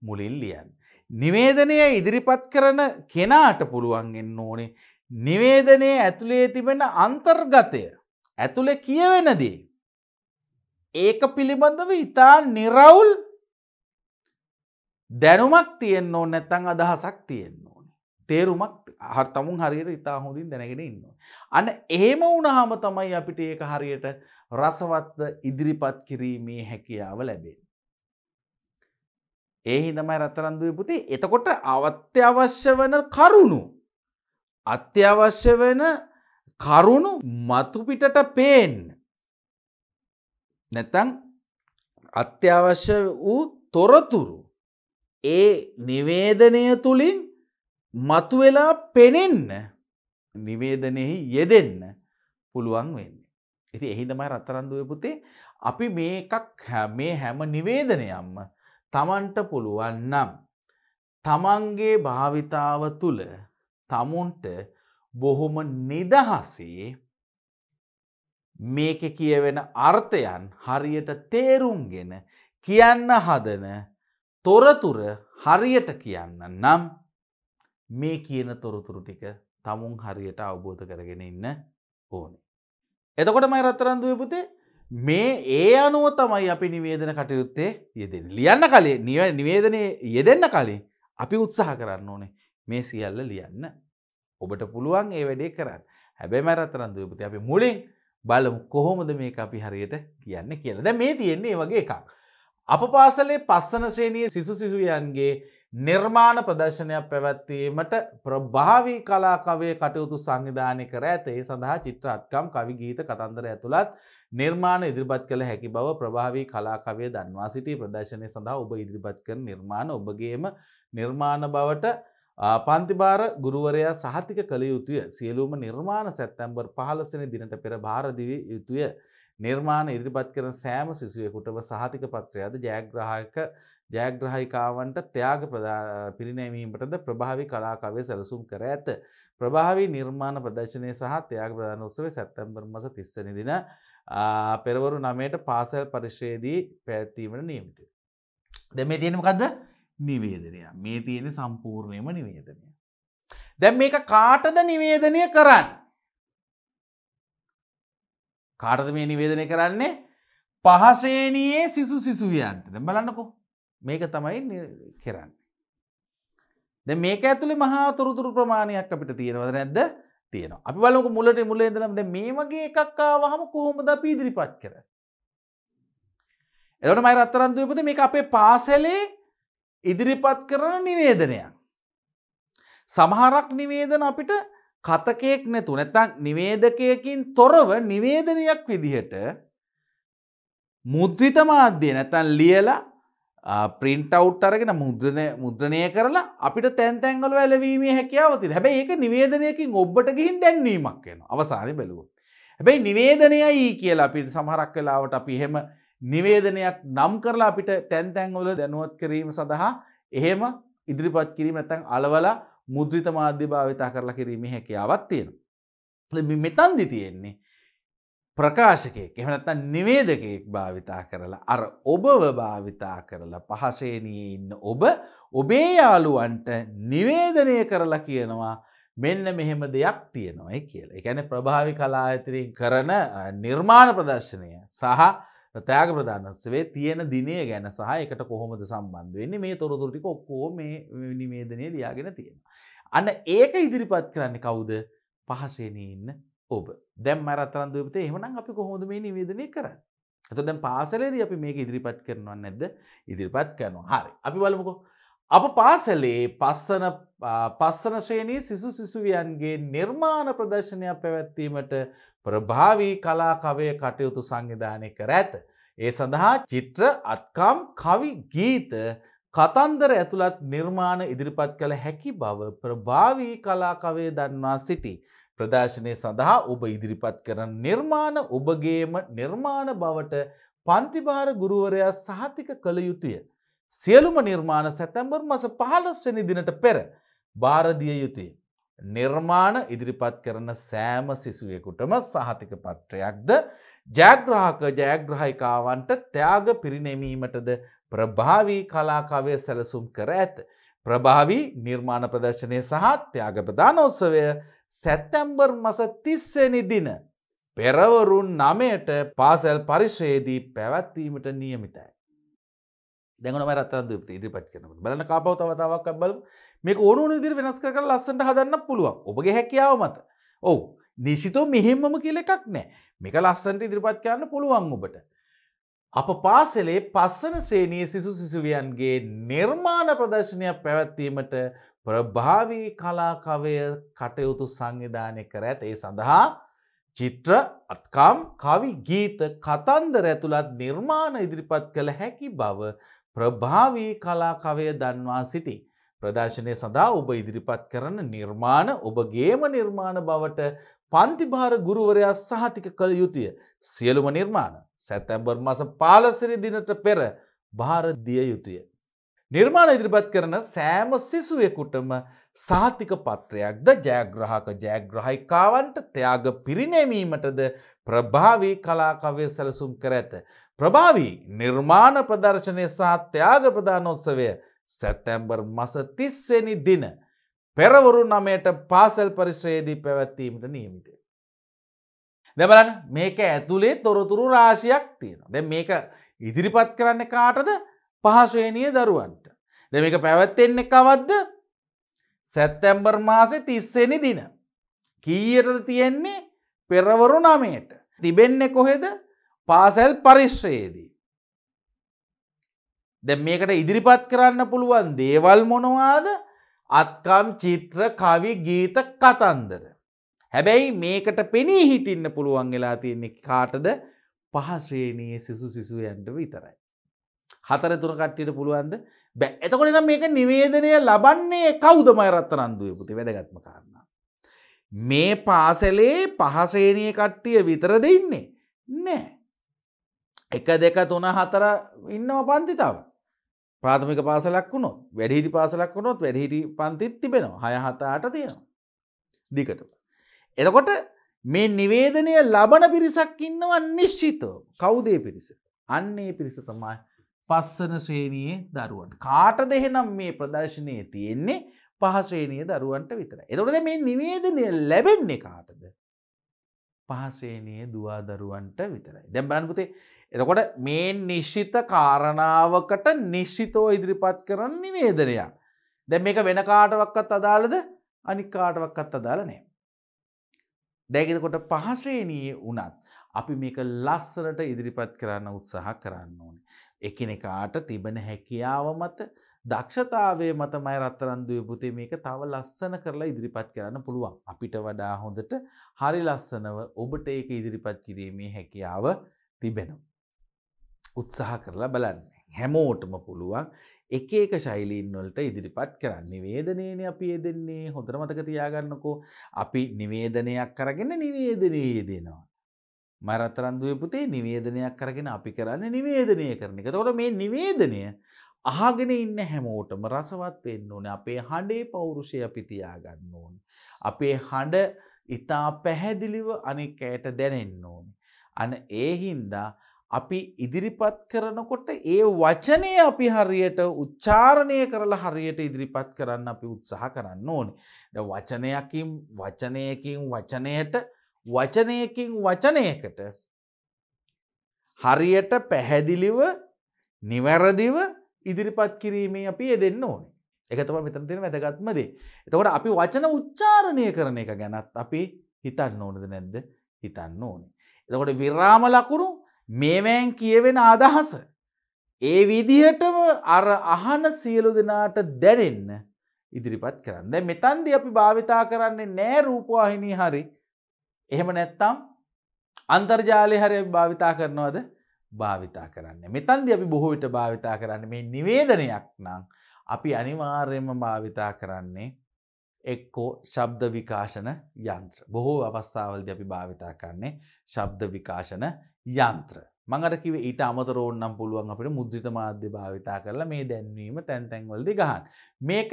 මුලින් ලියන්න. නිවේදනය ඉදිරිපත් කරන කෙනාට පුළුවන් වෙන්න ඕනේ නිවේදනයේ ඇතුලේ තිබෙන අන්තර්ගතය ඇතුලේ කියවෙන දේ ඒක පිළිබඳව ඉතා නිරවුල් දැනුමක් තියෙන්න ඕනේ නැත්නම් අදහසක් තියෙන්න ඕනේ. තේරුමක් තමුන් හරියට ඉතා හොඳින් දැනගෙන ඉන්න ඕනේ. අන්න එහෙම වුණාම තමයි අපිට ඒක හරියට රසවත්ව ඉදිරිපත් කිරීමේ හැකියාව ලැබෙන්නේ. ඒ හින්දාමයි රත්තරන් දුවේ පුතේ එතකොට අත්‍යවශ්‍ය වෙන කරුණු මතු පිටට පේන්න නැත්තං අත්‍යවශ්‍ය වූ තොරතුරු ඒ නිවේදනය තුළින් මතුවෙලා පෙනෙන්න නිවේදනයෙහි යෙදෙන්න පුළුවන් වෙන්නේ. ඉතින් එහි තමයි රත්තරන් දුවේ පුතේ අපි මේ හැම නිවේදනයක්ම තමන්ට පුළුවන් නම් තමන්ගේ භාවිතාව තුළ තමුන්ට බොහොම නිදහසේ මේක කියවෙන අර්ථයන් හරියට තේරුම්ගෙන කියන්න හදන තොරතුර හරියට කියන්න නම් මේ කියන තොරතුරු ටික තමුන් හරියට අවබෝධ කරගෙන ඉන්න ඕනේ. එතකොට මම රත්තරන් දුවේ පුතේ මේ ඒ අනුව තමයි අපි නිවේදන කටයුත්තේ යෙදෙන්නේ. ලියන්න කලින් නිවේදනයේ යෙදෙන්න කලින් අපි උත්සාහ කරන්න ඕනේ මේ සියල්ල ලියන්න. ඔබට පුළුවන් ඒ වැඩේ කරන්න. හැබැයි මම රත්තරන් දුවේ පුතේ අපි මුලින් බලමු කොහොමද මේක අපි හරියට කියන්නේ කියලා. දැන් මේ තියෙන්නේ මේ වගේ එකක්. අප පාසලේ පස්වන ශ්‍රේණියේ සිසු සිසුවියන්ගේ නිර්මාණ ප්‍රදර්ශනයක් පැවැත්වීමට ප්‍රභාවී කලා කවයේ කටයුතු සංවිධානය කර ඇත. ඒ සඳහා චිත්‍ර අත්කම් කවි ගීත කතන්දර ඇතුළත් නිර්මාණ ඉදිරිපත් කළ හැකි බව ප්‍රභාවී කලා කවය දන්වා සිටී. ප්‍රදර්ශනය සඳහා ඔබ ඉදිරිපත් කරන නිර්මාණ ඔබගේම නිර්මාණ බවට පන්තිභාර ගුරුවරයා සහතික කළ යුතුය. සියලුම නිර්මාණ සැප්තැම්බර් 15 වෙනි දිනට පෙර භාර දිය යුතුය. නිර්මාණ ඉදිරිපත් කරන සෑම සිසුවෙකුටම සහතික පත්‍රයද ජයග්‍රාහිකාවන්ට ත්‍යාග පිරිනැමීමටද ප්‍රභාවී කලා කවය සැලසුම් කර ඇත. ප්‍රභාවී නිර්මාණ ප්‍රදර්ශනය සහ ත්‍යාග ප්‍රදාන උත්සවය සැප්තැම්බර් මාස 30 වෙනි දින පෙරවරු 9ට පාසල් පරිශ්‍රයේදී පැවැත්වීමට නියමිතය. දැන් මේ තියෙන්නේ මොකද්ද? නිවේදනය. මේ තියෙන්නේ සම්පූර්ණයෙන්ම නිවේදනය. දැන් මේක කාටද නිවේදනය කරන්නේ? කාටද මේ නිවේදනය කරන්නේ? පහ ශ්‍රේණියේ සිසු සිසුවියන්ට. දැන් බලන්නකෝ. මේක තමයි කරන්නේ. දැන් මේක ඇතුලේ මහා තොරතුරු ප්‍රමාණයක් අපිට තියෙනවද නැද්ද? තියෙනවා. අපි බලමුකෝ මුල ඉඳලා දැන් මේ වගේ එකක් ආවහම කොහොමද අපි ඉදිරිපත් කරන්නේ? එතකොට මම රත්තරන් දුවේ පුතේ මේක අපේ පාසලේ ඉදිරිපත් කරන නිවේදනයක්. සමහරක් නිවේදන අපිට කතකයක් නැතු නැත්නම් නිවේදකයකින් තොරව නිවේදනයක් විදිහට මුද්‍රිත මාධ්‍ය නැත්නම් ලියලා print out අරගෙන මුද්‍රණය කරලා අපිට තැන් තැන් වල වැළවීමේ හැකියාව තියෙනවා. හැබැයි ඒක නිවේදනයකින් ඔබට ගිහින් දැන්වීමක් වෙනවා. අවසානයේ බැලුවොත්. හැබැයි නිවේදනයයි කියලා අපි සමහරක් වෙලාවට අපි එහෙම නිවේදනයක් නම් කරලා අපිට තැන් තැන් වල දැනුවත් කිරීම සඳහා එහෙම ඉදිරිපත් කිරීම නැත්නම් අලවලා මුද්‍රිත මාධ්‍ය භාවිතා කරලා කිරීමේ හැකියාවක් තියෙනවා. මෙතනදි තියෙන්නේ ප්‍රකාශකයෙක් එහෙම නැත්නම් නිවේදකයෙක් භාවිතා කරලා අර ඔබව භාවිතා කරලා පහ ශ්‍රේණියේ ඉන්න ඔබේ යාළුවන්ට නිවේදනය කරලා කියනවා මෙන්න මෙහෙම දෙයක් තියෙනවායි කියලා. ඒ කියන්නේ ප්‍රභාවී කලා ආයතනයෙන් කරන නිර්මාණ ප්‍රදර්ශනය සහ ත්‍යාග ප්‍රදානෝත්සවයේ තියෙන දිනය ගැන සහ ඒකට කොහොමද සම්බන්ධ වෙන්නේ මේ තොරතුරු ටික ඔක්කොම මේ නිවේදනයේ ලියාගෙන තියෙනවා. අන්න ඒක ඉදිරිපත් කරන්නේ කවුද? පහ ශ්‍රේණියේ ඉන්න ඔබ. දැන් මම රත්තරන් දුවේ පුතේ එහෙමනම් අපි කොහොමද මේ නිවේදනය කරන්නේ? එතකොට දැන් පාසලේදී අපි මේක ඉදිරිපත් කරනවද නැද්ද? ඉදිරිපත් කරනවා. හරි. අපි බලමුකෝ. අප පාසලේ පස්සන ශ්‍රේණී සිසු සිසුවියන්ගේ නිර්මාණ ප්‍රදර්ශනයක් පැවැත්වීමට ප්‍රභාවී කලා කවය කටයුතු සංවිධානය කර ඇත. ඒ සඳහා චිත්‍ර අත්කම් කවි ගීත කතන්දර ඇතුළත් නිර්මාණ ඉදිරිපත් කළ හැකි බව ප්‍රභාවී කලා කවය දන්වා සිටි. ප්‍රදර්ශනය සඳහා ඔබ ඉදිරිපත් කරන නිර්මාණ ඔබගේම නිර්මාණ බවට පන්තිභාර ගුරුවරයා සහතික කළ යුතුය. සියලුම නිර්මාණ සැතැම්බර් මාස 15 වෙනි දිනට පෙර භාර දිය යුතුය. නිර්මාණ ඉදිරිපත් කරන සෑම සිසුවෙකුටම සහතික පත්‍රයක්ද ජයග්‍රාහක ජයග්‍රාහිකාවන්ට ත්‍යාග පිරිනැමීමටද ප්‍රභාවී කලා කවය සැලසුම් කර ඇත. ප්‍රභාවී නිර්මාණ ප්‍රදර්ශනය සහ ත්‍යාග ප්‍රදානෝත්සවය සැප්තැම්බර් මාස 30 වෙනි දින පෙරවරුන් 9ට පාසල් පරිශ්‍රයේදී පැවැත්වීමට නියමිතයි. දැන් ඔන්න මම රත්තරන් දීප්ති ඉදිරිපත් කරනකොට බලන්න කාපව තවතාවක් බලමු. මේක ඕන ඕන විදිහට වෙනස් කර කර ලස්සනට හදන්න පුළුවන්. ඔබගේ හැකියාව මත. ඔව්. නිශ්චිතව මෙහෙම්මම කියලා එකක් නැහැ. මේක ලස්සනට ඉදිරිපත් කරන්න පුළුවන් ඔබට. අප පාසලේ පස්වන ශ්‍රේණියේ සිසු සිසුවියන්ගේ නිර්මාණ ප්‍රදර්ශනයක් පැවැත්වීමට ප්‍රභාවී කලා කවය කටයුතු සංවිධානය කර ඇත. ඒ සඳහා චිත්‍ර අත්කම් කවි ගීත කතන්දර ඇතුළත් නිර්මාණ ඉදිරිපත් කළ හැකි බව ප්‍රභාවී කලා කවය දන්වා සිටි. ප්‍රදර්ශනය සඳහා ඔබ ඉදිරිපත් කරන නිර්මාණ ඔබගේම නිර්මාණ බවට පන්තිභාර ගුරුවරයා සහතික කළ යුතුය. සියලුම නිර්මාණ සැප්තැම්බර් මාස 15 වෙනි දිනට පෙර භාර දිය යුතුය. නිර්මාණ ඉදිරිපත් කරන සෑම සිසුවෙකුටම සහතික පත්‍රයක්ද ජයග්‍රාහක ජයග්‍රාහිකාවන්ට ත්‍යාග පිරිනැමීමටද ප්‍රභාවී කලා කවය සැලසුම් කර ඇත. ප්‍රභාවී නිර්මාණ ප්‍රදර්ශනය සහ ත්‍යාග ප්‍රදානෝත්සවය සැප්තැම්බර් මාස 30 වෙනි දින පෙරවරු 9ට පාසල් පරිශ්‍රයේදී පැවැත්වීමට නියමිතය. දැන් බලන්න මේක ඇතුලේ තොරතුරු රාශියක් තියෙනවා. දැන් මේක ඉදිරිපත් කරන්නේ කාටද? පහ ශ්‍රේණියේ දරුවන්ට. දැන් මේක පැවැත්වෙන්නේ කවද්ද? සැප්තැම්බර් මාසේ 30 වෙනි දින. කීයටද තියෙන්නේ? පෙරවරු 9ට. තිබෙන්නේ කොහෙද? පාසල් පරිශ්‍රයේදී. දැන් මේකට ඉදිරිපත් කරන්න පුළුවන් දේවල් මොනවාද? අත්කම් චිත්‍ර කවි ගීත කතන්දර. හැබැයි මේකට පෙනී හිටින්න පුළුවන් වෙලා තියෙන්නේ කාටද? පහ ශ්‍රේණියේ සිසු සිසුයන්ට විතරයි. 4-3 කට්ටියට පුළුවන්ද? බෑ. එතකොට නම් මේක නිවේදනය ලබන්නේ කවුද? මම රත්තරන් දුවේ පුතේ වැදගත්ම කාරණා. මේ පාසලේ පහ ශ්‍රේණියේ කට්ටිය විතරද ඉන්නේ? නෑ. 1 2 3 4 ඉන්නවා පන්ති තව. ප්‍රාථමික පාසලක් වුණොත්, වැඩිහිටි පාසලක් වුණොත් වැඩිහිටි පන්තිත් තිබෙනවා. 6 7 8 තියෙනවා. දිගටම. එතකොට මේ නිවේදනය ලබන පිරිසක් ඉන්නවා නිශ්චිතව. කවුද ඒ පිරිස? අන්නේ පිරිස තමයි පස්වන ශ්‍රේණියේ දරුවන්. කාටද එහෙනම් මේ ප්‍රදර්ශනයේ තියෙන්නේ? පහ ශ්‍රේණියේ දරුවන්ට විතරයි. එතකොට මේ නිවේදනය ලැබෙන්නේ කාටද? පහ ශ්‍රේණියේ දුවා දරුවන්ට විතරයි. දැන් බලන්න පුතේ. එතකොට මේ නිශ්චිත කාරණාවකට නිශ්චිතව ඉදිරිපත් කරන නිවේදනයක්. දැන් මේක වෙන කාටවත් අදාළද? අනික් කාටවත් අදාළ නැහැ. දැන් එතකොට පහ ශ්‍රේණියේ වුණත් අපි මේක ලස්සනට ඉදිරිපත් කරන්න උත්සාහ කරන්න ඕනේ. එකිනෙකාට තිබෙන හැකියාව මත දක්ෂතාවයේ මතමයි රත්තරන් දුවේ පුතේ මේක තව ලස්සන කරලා ඉදිරිපත් කරන්න පුළුවන්. අපිට වඩා හොඳට හරි ලස්සනව ඔබට ඒක ඉදිරිපත් කිරීමේ හැකියාව තිබෙනවා. උත්සාහ කරලා බලන්න. හැමෝටම පුළුවන් එක එක ශෛලීන් වලට ඉදිරිපත් කරන්න. නිවේදනයේනේ අපි යෙදෙන්නේ. හොඳට මතක තියාගන්නකෝ. අපි නිවේදනයක් අරගෙන නිවේදනයේ යෙදෙනවා. මම රත්තරන් දුවේ පුතේ නිවේදනයක් අරගෙන අපි කරන්නේ නිවේදනය කරන එක. එතකොට මේ නිවේදනය අහගෙන ඉන්න හැමෝටම රසවත් වෙන්න ඕනේ. අපේ හඬේ පෞරුෂය අපි තියාගන්න ඕනේ. අපේ හඬ ඉතා පැහැදිලිව අනෙක් අයට දැනෙන්න ඕනේ. අන ඒ හින්දා අපි ඉදිරිපත් කරනකොට ඒ වචනය අපි හරියට උච්චාරණය කරලා හරියට ඉදිරිපත් කරන්න අපි උත්සාහ කරන්න ඕනේ. දැන් වචනයකින් වචනයට වචනයකින් වචනයකට හරියට පැහැදිලිව නිවැරදිව ඉදිරිපත් කිරීමේ අපි යෙදෙන්න ඕනේ. ඒක තමයි මෙතන තියෙන වැදගත්ම දේ. එතකොට අපි වචන උච්චාරණය කරන එක ගැනත් අපි හිතන්න ඕනද නැද්ද? හිතන්න ඕනේ. එතකොට විරාම ලකුණු මේවෙන් කියවෙන අදහස ඒ විදිහටම අර අහන සියලු දෙනාට දැනෙන්න ඉදිරිපත් කරන්න. දැන් මෙතනදී අපි භාවිතා කරන්නේ නෑ රූපවාහිනී හරි. එහෙම නැත්නම් අන්තර්ජාලය හරි අපි භාවිතා කරනවද? භාවිතා කරන්නේ. මෙතනදී අපි බොහෝ විට භාවිතා කරන්නේ මේ නිවේදනයක් නම් අපි අනිවාර්යයෙන්ම භාවිතා කරන්නේ එක්කෝ ශබ්ද විකාශන යන්ත්‍ර. බොහෝ අවස්ථාවලදී අපි භාවිතා කරන්නේ ශබ්ද විකාශන යන්ත්‍ර. මම අර කිව්වේ ඊට අමතරව ඕනනම් පුළුවන් අපිට මුද්‍රිත මාධ්‍ය භාවිතා කරලා මේ දැන්වීම තැන් තැන් වලදී ගහන්න. මේක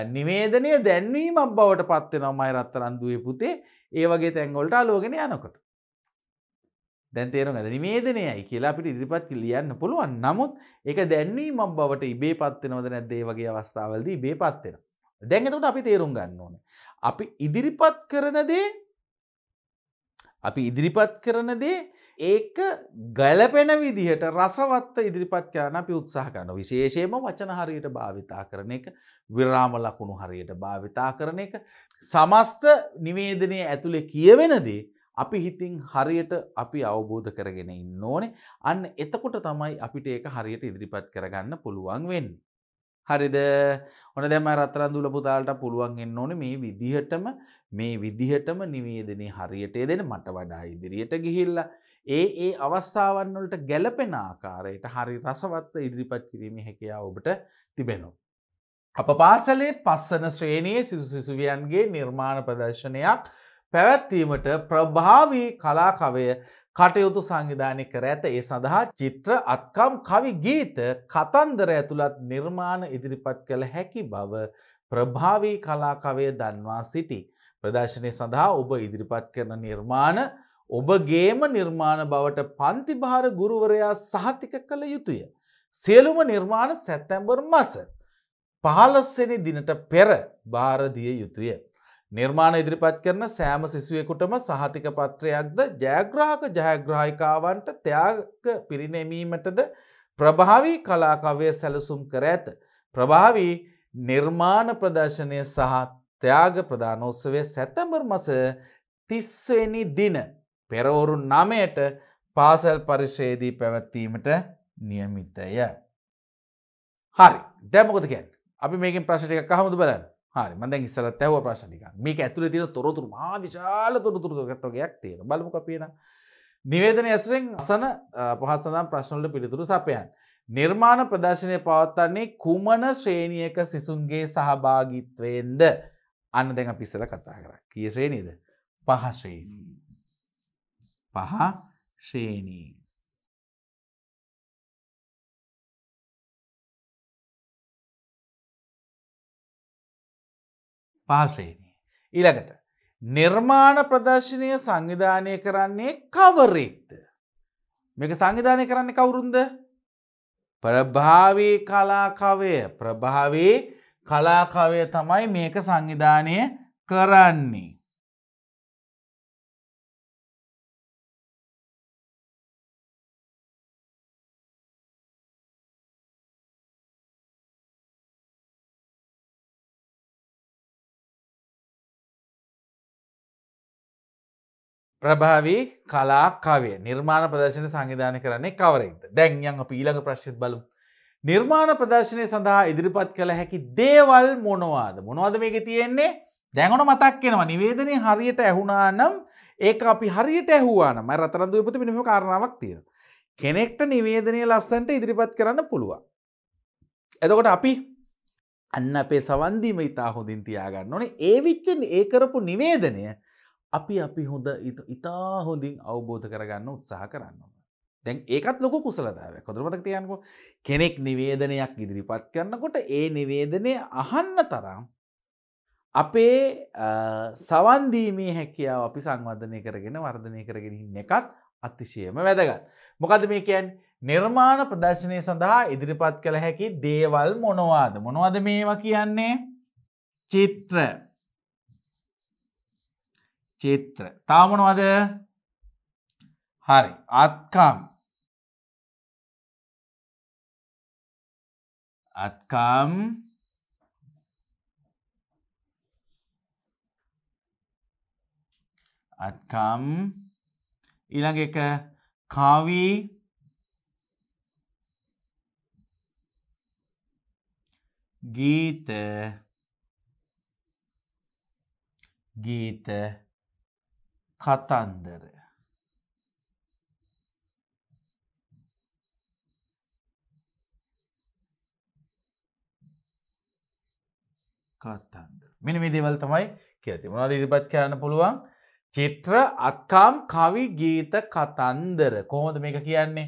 නිවේදනය දැන්වීමක් බවට පත් වෙනවා මයි රත්තරන් දුවේ පුතේ ඒ වගේ තැන් වලට අලෝගෙන යනකොට. දැන් තේරුණාද? නිවේදනයයි කියලා අපිට ඉදිරිපත් ලියන්න පුළුවන්. නමුත් ඒක දැන්වීමක් බවට ඉබේපත් වෙනවද නැද්ද? ඒ වගේ අවස්ථාවලදී ඉබේපත් වෙනවා. දැන් එතකොට අපි තේරුම් ගන්න ඕනේ. අපි ඉදිරිපත් කරන දේ ඒක ගැළපෙන විදිහට රසවත්ව ඉදිරිපත් කරන්න අපි උත්සාහ කරනවා. විශේෂයෙන්ම වචන හරියට භාවිතා කරන එක, විරාම ලකුණු හරියට භාවිතා කරන එක, සමස්ත නිවේදනයේ ඇතුලේ කියවෙන දේ අපි හිතින් හරියට අපි අවබෝධ කරගෙන ඉන්න ඕනේ. අන්න එතකොට තමයි අපිට ඒක හරියට ඉදිරිපත් කරගන්න පුළුවන් වෙන්නේ. හරිද? ඔන්න දැන් මම රත්තරන් දුල පුතාලට පුළුවන් වෙන්න ඕනේ මේ විදිහටම නිවේදනේ හරියට දෙන්න මට වඩා ඉදිරියට ගිහිල්ලා ඒ අවස්ථාවන් වලට ගැළපෙන ආකාරයට හරි රසවත්ව ඉදිරිපත් කිරීමේ හැකියාව ඔබට තිබෙනවා. අප පාසලේ පස්වන ශ්‍රේණියේ සිසු සිසුවියන්ගේ නිර්මාණ ප්‍රදර්ශනයක් පැවැත්වීමට ප්‍රභාවී කලාකවය කටයුතු සංවිධානය කර ඇත. ඒ සඳහා චිත්‍ර, අත්කම්, කවි, ගීත, කතන්දර ඇතුළත් නිර්මාණ ඉදිරිපත් කළ හැකි බව ප්‍රභාවී කලාකවය දන්වා සිටි. ප්‍රදර්ශනය සඳහා ඔබ ඉදිරිපත් කරන නිර්මාණ ඔබගේම නිර්මාණ බවට පන්තිභාර ගුරුවරයා සහතික කළ යුතුය. සියලුම නිර්මාණ සැප්තැම්බර් මාස 15 වෙනි දිනට පෙර භාර දිය යුතුය. නිර්මාණ ඉදිරිපත් කරන සෑම සිසුවෙකුටම සහතික පත්‍රයක්ද ජයග්‍රාහිකාවන්ට ත්‍යාග පිරිනැමීමටද ප්‍රභාවී කලාකවය සැලසුම් කර ඇත. ප්‍රභාවී නිර්මාණ ප්‍රදර්ශනය සහ ත්‍යාග ප්‍රදානෝත්සවය සැප්තැම්බර් මාස 30 වෙනි දින පෙරවරු 9ට පාසල් පරිශ්‍රයේදී පැවැත්වීමට නියමිතය. හරි. දැන් මොකද කියන්නේ? අපි මේකෙන් ප්‍රශ්න ටිකක් අහමුද බලන්න. හරි මම දැන් ඉස්සරහට ඇහුවා ප්‍රශ්න ටිකක්. මේක ඇතුලේ තියෙන තොරතුරු මහා විශාල තොරතුරු වගේක් තියෙනවා. බලමුකෝ අපි එන. නිවේදනය ඇසුරෙන් අසන පහත් සඳහන් ප්‍රශ්න වලට පිළිතුරු සපයන්න. නිර්මාණ ප්‍රදර්ශනය පවත්වන්නේ කුමන ශ්‍රේණියක සිසුන්ගේ සහභාගීත්වයෙන්ද? අන්න දැන් අපි ඉස්සරහ කතා කරා. කී ශ්‍රේණියද? 5 ශ්‍රේණිය. 5 ශ්‍රේණිය. පහශ්‍රේණිය. ඊළඟට නිර්මාණ ප්‍රදර්ශනය සංවිධානය කරන්නේ කවරෙක්ද? මේක සංවිධානය කරන්නේ කවුරුන්ද? ප්‍රභාවී කලාකවය. ප්‍රභාවී කලාකවය තමයි මේක සංවිධානය කරන්නේ. ප්‍රභාවී කලාකවය නිර්මාණ ප්‍රදර්ශන සංවිධානය කරන්නේ කවරෙක්ද? දැන් යන් අපි ඊළඟ ප්‍රශ්නෙත් බලමු. නිර්මාණ ප්‍රදර්ශනය සඳහා ඉදිරිපත් කළ හැකි දේවල් මොනවාද? මොනවද මේකේ තියෙන්නේ? දැන් ඔන්න මතක් වෙනවා. නිවේදනයේ හරියට ඇහුණා නම් ඒක අපි හරියට ඇහුවා නම් මම රතරන් දුවේ පුතේ මෙන්න මෙහෙම කාරණාවක් තියෙනවා. කෙනෙක්ට නිවේදනය ලස්සනට ඉදිරිපත් කරන්න පුළුවන්. එතකොට අපි අන්න අපේ සවන් දීම ඉතා හොඳින් තියාගන්න ඕනේ. ඒ කරපු නිවේදනය අපි හොඳ ඉතා හොඳින් අවබෝධ කරගන්න උත්සාහ කරන්න. දැන් ඒකත් ලොකු කුසලතාවයක්. හොඳට මතක තියාගන්නකෝ. කෙනෙක් නිවේදනයක් ඉදිරිපත් කරනකොට ඒ නිවේදනය අහන්න තරම් අපේ සවන් දීමේ හැකියාව අපි සංවර්ධනය කරගෙන වර්ධනය කරගෙන ඉන්න එකත් අතිශයම වැදගත්. මොකද මේ කියන්නේ? නිර්මාණ ප්‍රදර්ශනය සඳහා ඉදිරිපත් කළ හැකි දේවල් මොනවාද? මොනවද මේවා කියන්නේ? චිත්‍ර. තව මොනවද? හරි. අත්කම්. ඊළඟ එක කවි. ගීත ගීත කතන්දර කතන්දර මෙන්න මේ දේවල් තමයි කියලා තියෙනවා. මොනවද ඉදිරිපත් කරන්න පුළුවන්? චිත්‍ර, අත්කම්, කවි, ගීත, කතන්දර. කොහොමද මේක කියන්නේ?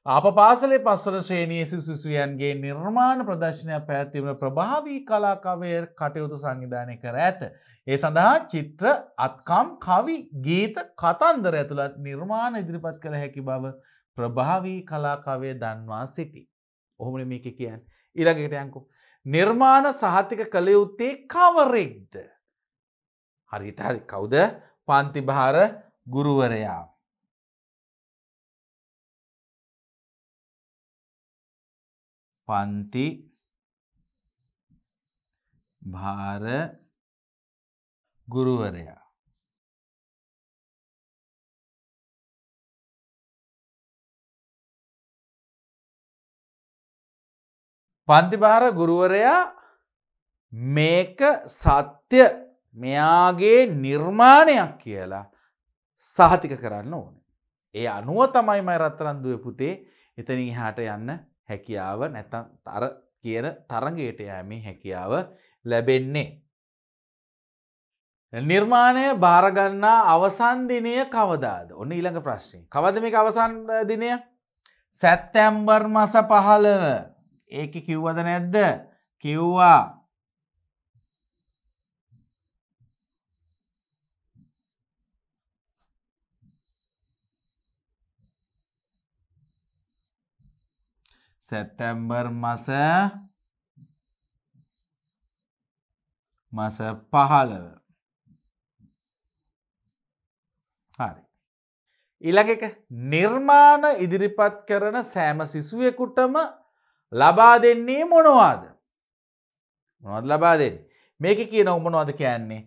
අප පාසලේ පස්වන ශ්‍රේණියේ සිසුසියන්ගේ නිර්මාණ ප්‍රදර්ශනයක් පැවැත්වීමට ප්‍රභාවී කලාකවය කටයුතු සංවිධානය කර ඇත. ඒ සඳහා චිත්‍ර, අත්කම්, කවි, ගීත, කතන්දර ඇතුළත් නිර්මාණ ඉදිරිපත් කළ හැකි බව ප්‍රභාවී කලාකවය දන්වා සිටී. ඔහොමනේ මේක කියන්නේ. ඊළඟට යන්කෝ. නිර්මාණ සහතික කළ යුත්තේ කවරෙක්ද? හරියට හරි. කවුද? පන්තිභාර ගුරුවරයා. පන්ති භාර ගුරුවරයා. පන්තිභාර ගුරුවරයා මේක සත්‍ය මෙයාගේ නිර්මාණයක් කියලා සහතික කරන්න ඕනේ. ඒ අනුව තමයි මම රත්තරන් දුවේ පුතේ එතනින් එහාට යන්න හැකියාව නැත්නම් අර කියන තරඟයට යෑමේ හැකියාව ලැබෙන්නේ. නිර්මාණය බාර ගන්නා අවසන් දිනය කවදාද? ඔන්න ඊළඟ ප්‍රශ්නේ. කවද මේක අවසන් දිනය? සැප්තැම්බර් මාස 15. ඒක කිව්වද නැද්ද? කිව්වා. සැප්තැම්බර් මාස 15. හරි. ඊළඟ එක නිර්මාණ ඉදිරිපත් කරන සෑම සිසුවෙකුටම ලබා දෙන්නේ මොනවද? මොනවද ලබා දෙන්නේ? මේකේ කියනවා මොනවද කියන්නේ?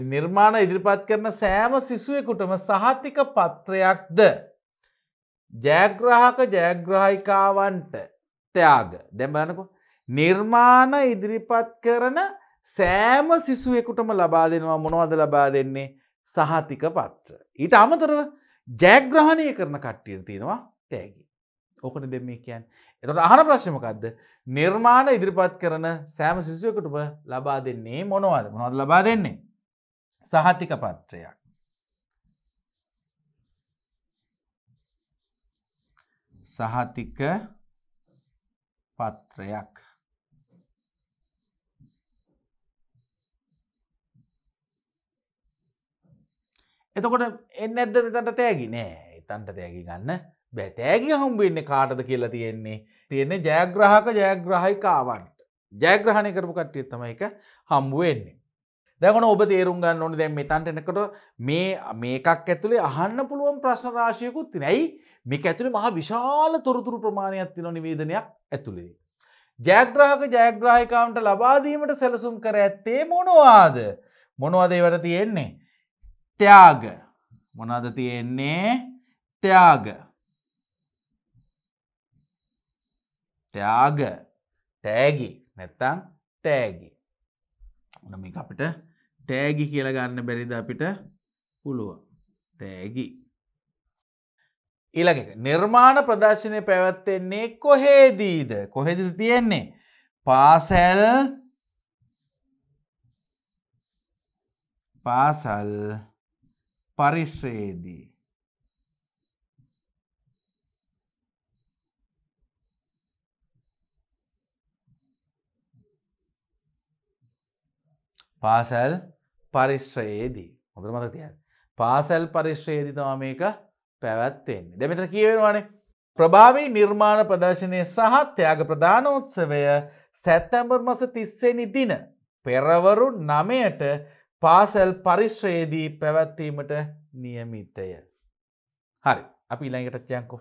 නිර්මාණ ඉදිරිපත් කරන සෑම සිසුවෙකුටම සහතික පත්‍රයක්ද ජයග්‍රාහක ජයග්‍රාහිකාවන්ට ත්‍යාග. දැන් බලන්නකෝ. නිර්මාණ ඉදිරිපත් කරන සෑම සිසුවෙකුටම ලබා දෙනවා මොනවද ලබා දෙන්නේ? සහතික පත්‍ර. ඊට අමතරව ජයග්‍රහණය කරන කට්ටියට තියෙනවා තෑගි. ඕකනේ දැන් මේ කියන්නේ. එතකොට අහන ප්‍රශ්නේ මොකද්ද? නිර්මාණ ඉදිරිපත් කරන සෑම සිසුවෙකුටම ලබා දෙන්නේ මොනවද? මොනවද ලබා දෙන්නේ? සහතික පත්‍රයක්. සහතික පත්‍රයක්. එතකොට එන්නේ නැද්ද මෙතනට තෑගි? නෑ. එතනට තෑගි ගන්න බෑ. තෑගි හම්බ වෙන්නේ කාටද කියලා තියෙන්නේ ජයග්‍රාහක ජයග්‍රාහිකාවන්ට. ජයග්‍රහණය කරපු කට්ටිය තමයි ඒක හම්බ වෙන්නේ. දැන් ඔන්න ඔබ තේරුම් ගන්න ඕනේ දැන් මෙතනට එනකොට මේකක් ඇතුලේ අහන්න පුළුවන් ප්‍රශ්න රාශියකුත් තියෙනවා. ඇයි? මේක ඇතුලේ මහා විශාල තොරතුරු ප්‍රමාණයක් තියෙන නිවේදනයක් ඇතුලේ. ජයග්‍රාහක ජයග්‍රාහිකාවන්ට ලබා දීමට සැලසුම් කර ඇත්තේ මොනවාද? මොනවද ඒවට තියෙන්නේ? ත්‍යාග. මොනවද තියෙන්නේ? ත්‍යාග. ත්‍යාග. තෑගි නැත්තම් තෑගි. ඔන්න මේක අපිට තෑගි කියලා ගන්න බැරිද අපිට? පුළුවන්. තෑගි. ඊළඟ එක නිර්මාණ ප්‍රදර්ශනය පැවැත්වෙන්නේ කොහේදීද? කොහෙද තියෙන්නේ? පාසල් පරිශ්‍රයේදී. පාසල් පරිශ්‍රයේදී. හොඳට මතක තියාගන්න. පාසල් පරිශ්‍රයේදී තමයි මේක පැවැත්වෙන්නේ. දැන් මෙතන කියවෙනවානේ ප්‍රභාවී නිර්මාණ ප්‍රදර්ශනය සහ ත්‍යාග ප්‍රදානෝත්සවය සැප්තැම්බර් මාස 30 වෙනි දින පෙරවරු 9ට පාසල් පරිශ්‍රයේදී පැවැත්වීමට නියමිතය. හරි. අපි ඊළඟට යන්කෝ.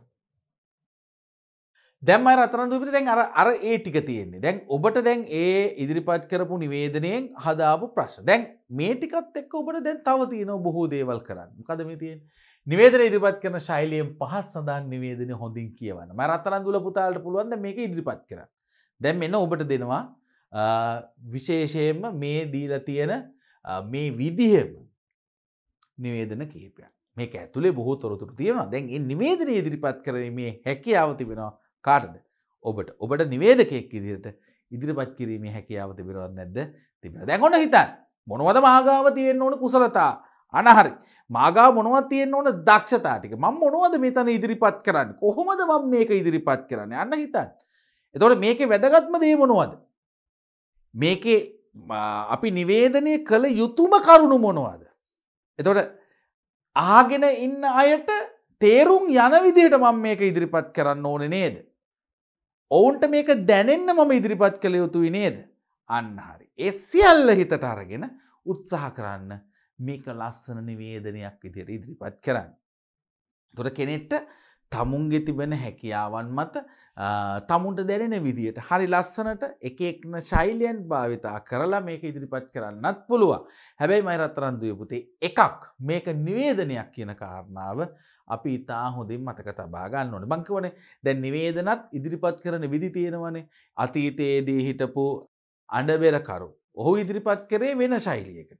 දැන් මම රත්තරන් දුපිට දැන් අර ඒ ටික තියෙන්නේ. දැන් ඔබට දැන් ඒ ඉදිරිපත් කරපු නිවේදනයෙන් හදාපු ප්‍රශ්න. දැන් මේ ටිකත් එක්ක ඔබට දැන් තව තියෙනවා බොහෝ දේවල් කරන්න. මොකද මේ තියෙන්නේ? නිවේදන ඉදිරිපත් කරන ශෛලියෙන් පහත් සඳහන් නිවේදනය හොඳින් කියවන්න. මම රත්තරන් දුල පුතාලට පුළුවන් දැන් මේක ඉදිරිපත් කරන්න. දැන් මෙන්න ඔබට දෙනවා විශේෂයෙන්ම මේ දීලා තියෙන මේ විදිහෙම නිවේදන කීපයක්. මේක ඇතුලේ බොහෝ තොරතුරු තියෙනවා. දැන් මේ නිවේදනය ඉදිරිපත් කරීමේ හැකියාව තිබෙනවා කාටද? ඔබට. ඔබට නිවේදකයෙක් විදිහට ඉදිරිපත් කිරීමේ හැකියාව තිබෙනවද නැද්ද? තිබෙනවා. දැන් ඔන්න හිතන්න. මොනවද මාගාව තියෙන්න ඕන කුසලතා? අනහරි. මාගාව මොනවද තියෙන්න ඕන දක්ෂතා ටික. මම මොනවද මෙතන ඉදිරිපත් කරන්නේ? කොහොමද මම මේක ඉදිරිපත් කරන්නේ? අන්න හිතන්න. එතකොට මේකේ වැදගත්ම දේ මොනවද? මේකේ අපි නිවේදනය කළ යුතුම කරුණු මොනවද? එතකොට ආගෙන ඉන්න අයට තේරුම් යන විදිහට මම මේක ඉදිරිපත් කරන්න ඕනේ නේද? ඔවුන්ට මේක දැනෙන්න මම ඉදිරිපත් කළ යුතුයි නේද? අන්න හරි. ඒ සියල්ල හිතට අරගෙන උත්සාහ කරන්න මේක ලස්සන නිවේදනයක් විදිහට ඉදිරිපත් කරන්න. එතකොට කෙනෙක්ට තමුන්ගේ තිබෙන හැකියාවන් මත තමුන්ට දැනෙන විදිහට හරි ලස්සනට එක එකන ශෛලියන් භාවිතා කරලා මේක ඉදිරිපත් කරන්නත් පුළුවන්. හැබැයි මයි රත්තරන් දුවේ පුතේ එකක් මේක නිවේදනයක් කියන කාරණාව අපි ඉතා හොඳින් මතක තබා ගන්න ඕනේ. මං කියවනේ දැන් නිවේදනත් ඉදිරිපත් කරන විදි තියෙනවනේ. අතීතයේදී හිටපු අඬබෙරකරු. ඔහු ඉදිරිපත් කරේ වෙන ශෛලියකට.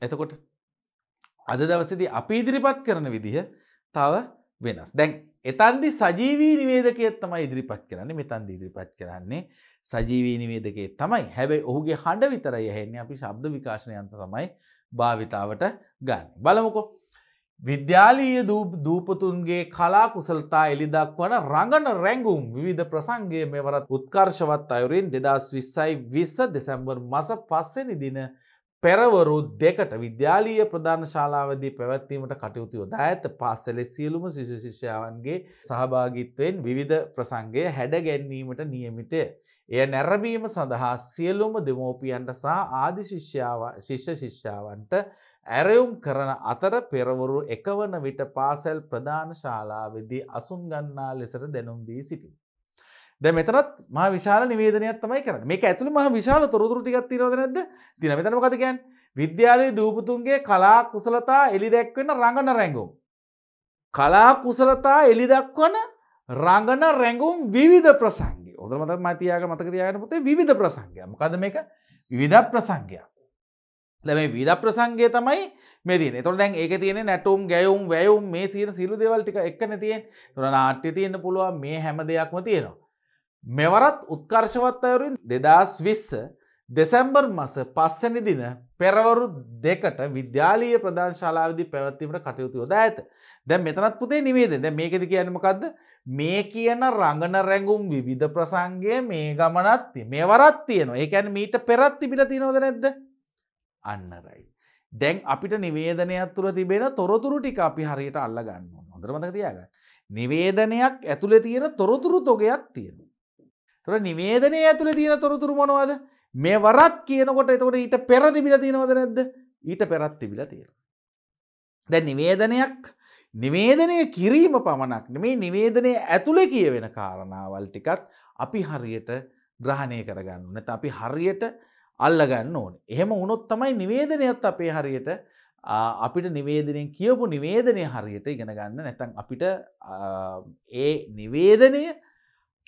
එතකොට අද දවසේදී අපි ඉදිරිපත් කරන විදිහ තව වෙනස්. දැන් එතන්දි සජීවී නිවේදකයෙක් තමයි ඉදිරිපත් කරන්නේ. මෙතන්දි ඉදිරිපත් කරන්නේ සජීවී නිවේදකයෙක් තමයි. හැබැයි ඔහුගේ හඬ විතරයි ඇහෙන්නේ. අපි ශබ්ද විකාශන යන්ත්‍ර තමයි භාවිතාවට ගන්න. බලමුකෝ. විද්‍යාලීය දූපතුන්ගේ කලා කුසලතා එළිදක්වන රංගන රැඟුම් විවිධ ප්‍රසංගයේ මෙවරත් උත්කර්ෂවත් අයුරින් 2020 දෙසැම්බර් මාස 5 වෙනි දින පෙරවරු 2ට විද්‍යාලීය ප්‍රධාන ශාලාවේදී පැවැත්වීමට කටයුතු යොදා ඇත. පාසලේ සියලුම ශිෂ්‍ය ශිෂ්‍යාවන්ගේ සහභාගීත්වයෙන් විවිධ ප්‍රසංගය හැඩ ගැන්වීමට නියමිතය. එය නැරඹීම සඳහා සියලුම දෙමෝපියන්ට සහ ආදි ශිෂ්‍ය ශිෂ්‍යාවන්ට ඇරයුම් කරන අතර පෙරවරු 1 වන විට පාසල් ප්‍රධාන ශාලාවේදී අසුන් ගන්නා ලෙසට දැනුම් දී සිටිනවා. දැන් මෙතනත් මහා විශාල නිවේදනයක් තමයි කරන්නේ. මේක ඇතුළේ මහා විශාල තොරතුරු ටිකක් තියෙනවද නැද්ද? තියෙනවා. මෙතන මොකද කියන්නේ? විද්‍යාලයේ දූපතුන්ගේ කලා කුසලතා එළි දැක්වෙන රංගන රැඟුම්. කලා කුසලතා එළි දක්වන රංගන රැඟුම් විවිධ ප්‍රසංගය. හොඳට මතක තියාගන්න පුතේ විවිධ ප්‍රසංගය. මොකද්ද මේක? විවිධ ප්‍රසංගයක්. දැන් මේ විවිධ ප්‍රසංගය තමයි මේ තියෙන්නේ. ඒතකොට දැන් ඒකේ තියෙන්නේ නැටුම්, ගැයුම්, වැයුම් මේ තියෙන සියලු දේවල් ටික එක්කනේ තියෙන්නේ. ඒතකොට නාට්‍ය තියෙන්න පුළුවන් මේ හැම දෙයක්ම තියෙනවා. මෙවරත් උත්කර්ෂවත් අයුරින් 2020 දෙසැම්බර් මාස 5 වෙනි දින පෙරවරු 2ට විද්‍යාලීය ප්‍රධාන ශාලාවේදී පැවැත්වීමට කටයුතු යොදා ඇත. දැන් මෙතනත් පුතේ නිවේදනය. දැන් මේකෙදි කියන්නේ මොකද්ද? මේ කියන රංගන රැඟුම් විවිධ ප්‍රසංගය මේ ගමනත් මෙවරත් තියෙනවා. ඒ කියන්නේ මීට පෙරත් තිබිලා තියෙනවද නැද්ද? අන්න රයි. දැන් අපිට නිවේදනයක් තුළ තිබෙන තොරතුරු ටික අපි හරියට අල්ල ගන්න ඕන. හොඳට මතක තියාගන්න. නිවේදනයක් ඇතුලේ තියෙන තොරතුරු තොගයක් තියෙනවා. ඒතර නිවේදනයේ ඇතුලේ තියෙන තොරතුරු මොනවද? මේ වරත් කියනකොට එතකොට ඊට පෙර තිබිලා තියෙනවද නැද්ද? ඊට පෙරත් තිබිලා තියෙනවා. දැන් නිවේදනය කිරීම පමණක් නෙමෙයි නිවේදනයේ ඇතුලේ කියවෙන කාරණාවල් ටිකත් අපි හරියට ග්‍රහණය කරගන්න ඕනේ. නැත්නම් අපි හරියට අල්ලගන්න ඕනේ. එහෙම වුණොත් තමයි නිවේදනයත් අපේ හරියට අපිට නිවේදනයෙන් කියපු නිවේදනය හරියට ඉගෙන ගන්න. නැත්නම් අපිට ඒ නිවේදනය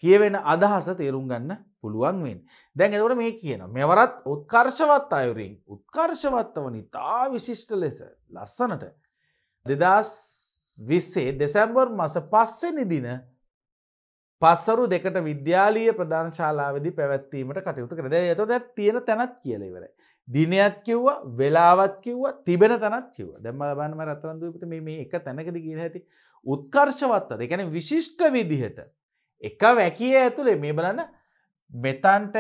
කියවෙන අදහස තේරුම් ගන්න පුළුවන් වෙන්නේ. දැන් එතකොට මේ කියනවා මෙවරත් උත්කර්ෂවත් අයුරින් උත්කර්ෂවත් වන ඉතා විශිෂ්ට ලෙස ලස්සනට 2020 දෙසැම්බර් මාස 5 වෙනි දින පස්වරු 2ට විද්‍යාලීය ප්‍රධාන ශාලාවේදී පැවැත්වීමට කටයුතු කරා. දැන් එතකොට තියෙන තැනක් කියලා ඉවරයි. දිනයක් කිව්වා, වෙලාවක් කිව්වා, තිබෙන තැනක් කිව්වා. දැන් බලන්න මම රත්තරන් දුවේ මේ එක තැනකදී කියන හැටි උත්කර්ෂවත්. ඒ කියන්නේ විශිෂ්ට විදිහට එක වැකිය ඇතුලේ මේ බලන්න මෙතන්ට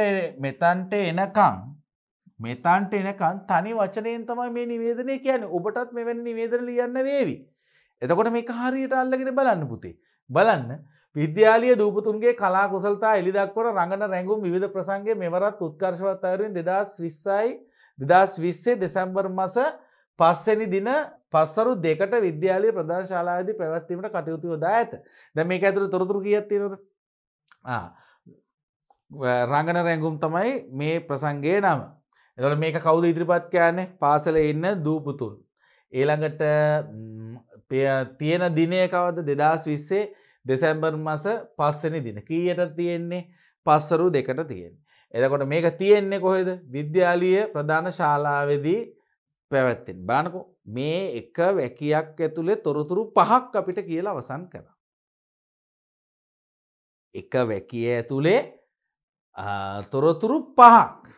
එනකන් තනි වචනයෙන් තමයි මේ නිවේදනය කියන්නේ. ඔබටත් මෙවැනි නිවේදන ලියන්න වේවි. එතකොට මේක හරියට අල්ලගෙන බලන්න පුතේ. බලන්න විද්‍යාලීය දූපතුන්ගේ කලා කුසලතා එළි දක්වන රංගන රැඟුම් විවිධ ප්‍රසංගයේ මෙවරත් උත්කර්ෂවත් අයුරින් 2020 දෙසැම්බර් මාස 5 වෙනි දින පස්වරු 2ට විද්‍යාලීය ප්‍රධාන ශාලාවේදී පැවැත්වීමට කටයුතු යොදා ඇත. දැන් මේක ඇතුළේ තොරතුරු කීයක් තියෙනවද? රංගන රැඟුම් තමයි මේ ප්‍රසංගයේ නම. එතකොට මේක කවුද ඉදිරිපත් කරන්නේ? පාසලේ ඉන්න දූපුතුන්. ඊළඟට තියෙන දිනය කවද? 2020 දෙසැම්බර් මාස 5 වෙනි දින. කීයට තියෙන්නේ? පස්වරු දෙකට තියෙන්නේ. එතකොට මේක තියෙන්නේ කොහෙද? විද්‍යාලීය ප්‍රධාන ශාලාවේදී පැවැත්වෙන. බලන්නකෝ මේ එක වැකියක් ඇතුලේ තොරතුරු 5ක් අපිට කියලා අවසන් කරා. එක වැකිය ඇතුලේ තොරතුරු 5ක්.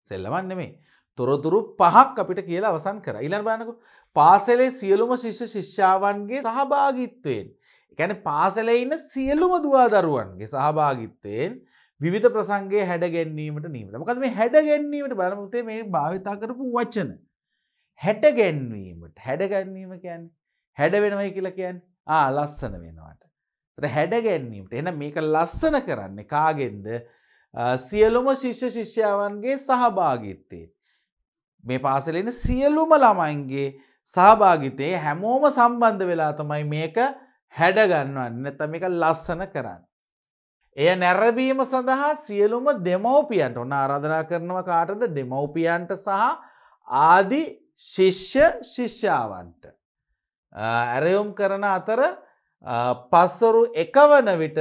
සෙල්ලමක් නෙමෙයි. තොරතුරු 5ක් අපිට කියලා අවසන් කරා. ඊළඟ බලන්නකෝ පාසලේ සියලුම ශිෂ්‍ය ශිෂ්‍යාවන්ගේ සහභාගීත්වයෙන්. ඒ කියන්නේ පාසලේ ඉන්න සියලුම දුවා දරුවන්ගේ සහභාගීත්වයෙන් විවිධ ප්‍රසංගයේ හැඩ ගැන්වීමට නියමිත. මොකද මේ හැඩ ගැන්වීමට බලමු පුතේ මේ භාවිතා කරපු වචන. හැඩ ගැන්වීමට. හැඩ ගැන්වීම කියන්නේ හැඩ වෙනවයි කියලා කියන්නේ ලස්සන වෙනවට. ඒත් හැඩ ගැන්වීමට. එහෙනම් මේක ලස්සන කරන්නේ කාගෙන්ද? සියලුම ශිෂ්‍ය ශිෂ්‍යාවන්ගේ සහභාගීත්වයෙන්. මේ පාසලේ ඉන්න සියලුම ළමයින්ගේ සහභාගීත්වයේ හැමෝම සම්බන්ධ වෙලා තමයි මේක හැඩ ගන්නවන්නේ. නැත්නම් මේක ලස්සන කරන්නේ. එය නැරඹීම සඳහා සියලුම දෙමව්පියන්ට ඔන්න ආරාධනා කරනවා කාටද? දෙමව්පියන්ට සහ ආදි ශිෂ්‍ය ශිෂ්‍යාවන්ට ඇරයුම් කරන අතර පස්වරු 1 වන විට